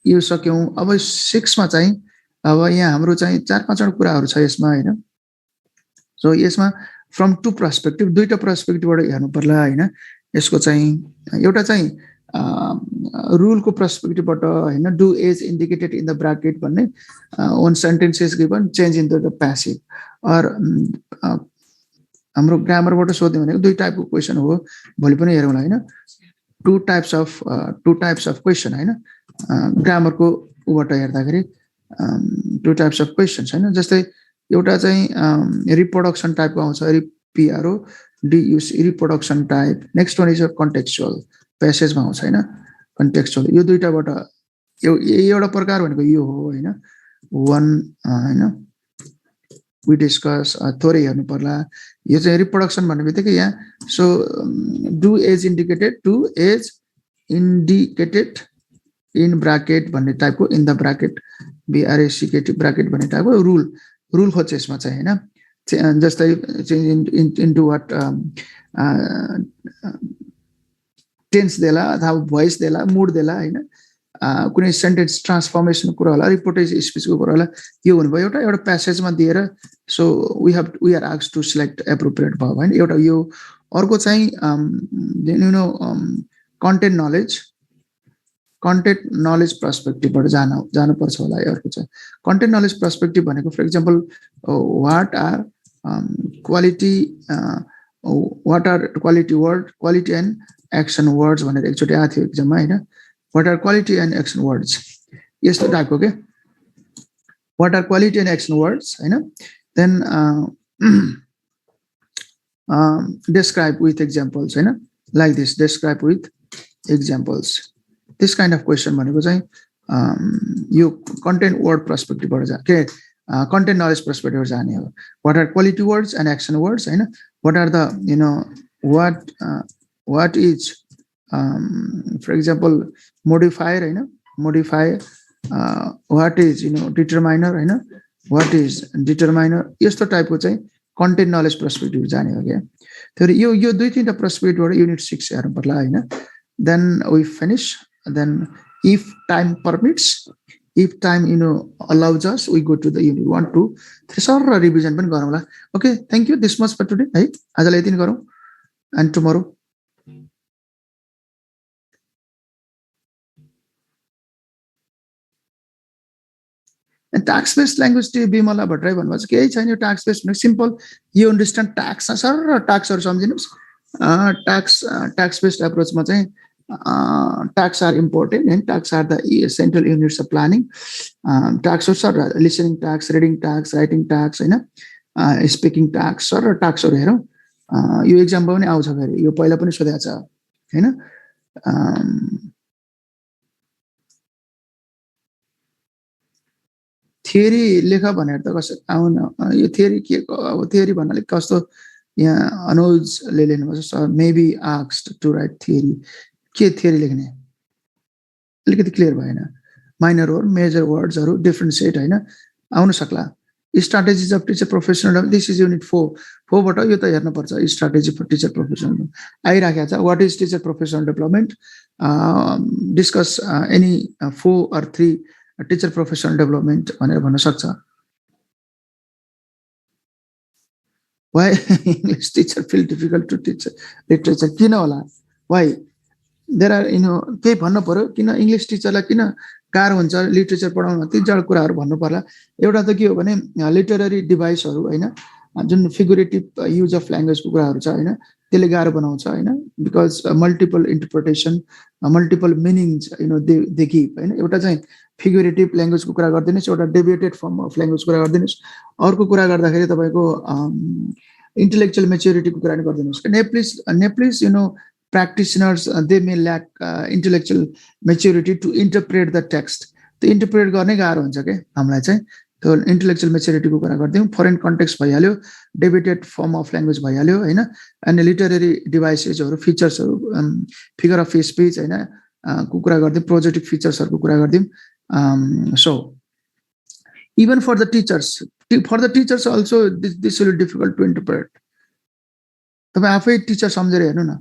यो सक्यौं. अब 6 मा चाहिँ अब यहाँ हाम्रो चाहिँ 4-5 वटा कुराहरु छ यसमा हैन. सो यसमा फ्रम टु पर्सपेक्टिभ, दुईटा पर्सपेक्टिभबाट हेर्नु पर्ला हैन. यसको चाहिँ एउटा चाहिँ रुलको पर्सपेक्टिभबाट हैन, do as indicated in the bracket भन्ने, one sentence is given, change in the passive. और हाम्रो ग्रामरबाट सोध्यो भनेको दुई टाइपको क्वेशन हो, भोलि पनि हेरौँला हैन. टु टाइप्स अफ क्वेशन हैन. ग्रामरको उबाट हेर्दाखेरि टु टाइप्स अफ क्वेशन्स हैन. जस्तै एउटा चाहिँ रिप्रोडक्सन टाइपको आउँछ, पिआरओ डियुस, reproduction type. Next one is contextual, प्यासेजमा आउँछ हैन, कन्टेक्चुअल. यो दुईटाबाट एउटा प्रकार भनेको यो हो हैन. वन हैन, वी डिस्कस, थोरै हेर्नु पर्ला. यो चाहिँ रिप्रोडक्सन भन्ने बित्तिकै यहाँ so do as indicated in bracket भन्ने टाइपको, in the bracket, BRACKT bracket भन्ने टाइपको रुल खोज्छ यसमा चाहिँ हैन. जस्तै चेन्ज इन्टु वाट टेन्स देला अथवा भोइस देला, मुड देला हैन. कुनै सेन्टेन्स ट्रान्सफर्मेसन कुरा होला, रिपोर्टेज स्पिचको कुरा होला, यो भन्नुभयो एउटा प्यासेजमा दिएर. So we are asked to select appropriate भयो हैन. एउटा यो. अर्को चाहिँ कन्टेन्ट नलेज पर्सपेक्टिभबाट जानुपर्छ होला. अर्को चाहिँ कन्टेन्ट नलेज पर्सपेक्टिभ भनेको for example what are quality word, quality and action words भनेर एकचोटि आएको थियो एक्जाममा हैन. What are quality and action words, यस्तो टाइपको के, what are quality and action words हैन. देन describe with examples हैन, like this, describe with examples. This kind of question भनेको चाहिँ यो कन्टेन्ट वर्ड पर्सपेक्टिभबाट के कन्टेन्ट नलेज पर्सपेक्टिभबाट जाने हो. What are quality words and action words हैन. What are the what is for example modifier हैन, मोडिफायर. वाट इज डिटरमाइनर हैन, वाट इज डिटरमाइनर. यस्तो टाइपको चाहिँ कन्टेन्ट नलेज पर्सपेक्टिभ जाने हो क्या. तर यो दुई तीनटा पर्सपेक्टिभबाट युनिट 6 हेर्नु पर्ला हैन. Then we finish. Then if time permits, if time allows us, we go to the unit 1, 2, 3 sir revision पनि गरौँला. Okay, thank you this much for today है. आजलाई यति नै गरौँ, and tomorrow. And tax based language to be मला भट्टराई भन्नुभएको छ केही छैन. यो tax based भनेको simple, you understand tax sir, taxहरु सम्झिनुस्. Tax based approach मा चाहिँ tax are important and tax are the central units of planning. Tax are listening tax, reading tax, writing tax, speaking tax or tax or यो एक्जाममा पनि आउँछ फेरि यो पहिला पनि सोधेको छ हैन थ्योरी लेख भनेर त कसरी आउन यो थ्योरी के अब थ्योरी भन्नाले कस्तो यहाँ अनुजले लेख्नुभएको छ maybe asked to write theory के थ्योरी लेख्ने अलिकति क्लियर भएन माइनर वर्ड मेजर वर्ड्सहरु डिफरेन्शिएट हैन आउन सक्ला strategies of teacher professional this is unit 4 बाट यो त हेर्न पर्छ strategy for teacher professional आइराखेको छ what is teacher professional development discuss any 4 or 3 teacher professional development भनेर भन्न सक्छ why English teacher feel difficult to teach literature किन होला why there are केही भन्न पर्यो किन इंग्लिश टिचरलाई किन गाह्रो हुन्छ लिटरेचर पढाउन ती जड कुराहरु भन्नु पर्ला एउटा त के हो भने लिटरेरी डिभाइसहरु हैन जुन फिगुरेटिभ युज अफ ल्याङ्ग्वेजको कुराहरु छ हैन त्यसले गाह्रो बनाउँछ हैन because multiple interpretation multiple मिनिङ्स they give हैन एउटा चाहिँ फिगुरेटिभ ल्याङ्ग्वेजको कुरा गर्दिनुस् एउटा डेभिएटेड फर्म अफ ल्याङ्ग्वेजको कुरा गर्दिनुस् अर्को कुरा गर्दाखेरि तपाईको इन्टेलेक्चुअल म्याच्युरिटीको कुरा नि गर्दिनुस् नेप्लिस practitioners they may lack intellectual maturity to interpret the text त्यो इन्टरप्रेट गर्ने गाह्रो हुन्छ के हामीलाई चाहिँ त्यो इन्टेलेक्चुअल म्याच्युरिटी को कुरा गर्दियौ फरेन कन्टेक्स्ट भइहाल्यो डेबिटेड फर्म अफ ल्याङ्ग्वेज भइहाल्यो हैन अनि लिटरेरी डिभाइसेसहरु फिचर्सहरु फिगर अफ स्पीच हैन को कुरा गर्दियौ प्रोजेक्टिभ फिचर्सहरुको कुरा गर्दियौ so even for the teachers also this will be difficult to interpret तपाई आफै टिचर सम्झेर हेर्नु न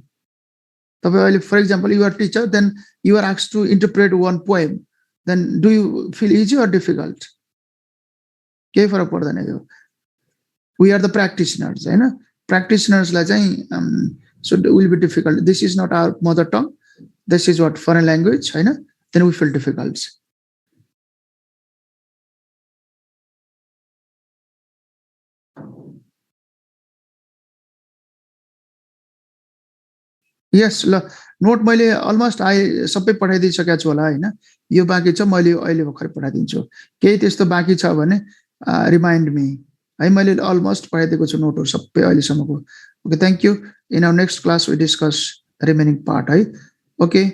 for example, you are a teacher, then you are asked to interpret one poem. Then do you feel easy or difficult? We are the practitioners, right? Practitioners, so it will be difficult. This is not our mother tongue. This is what foreign language, right? Then we feel difficult. Yes, note मैले almost सबै पठाइदिसकेको छु होला हैन यो बाँकी छ मैले अहिले भर्खर पठाइदिन्छु केही त्यस्तो बाँकी छ भने रिमाइन्ड मी है मैले अलमोस्ट पठाइदिएको छु नोटहरु सबै अहिले सम्मको okay thank you in our next class we discuss remaining part है ओके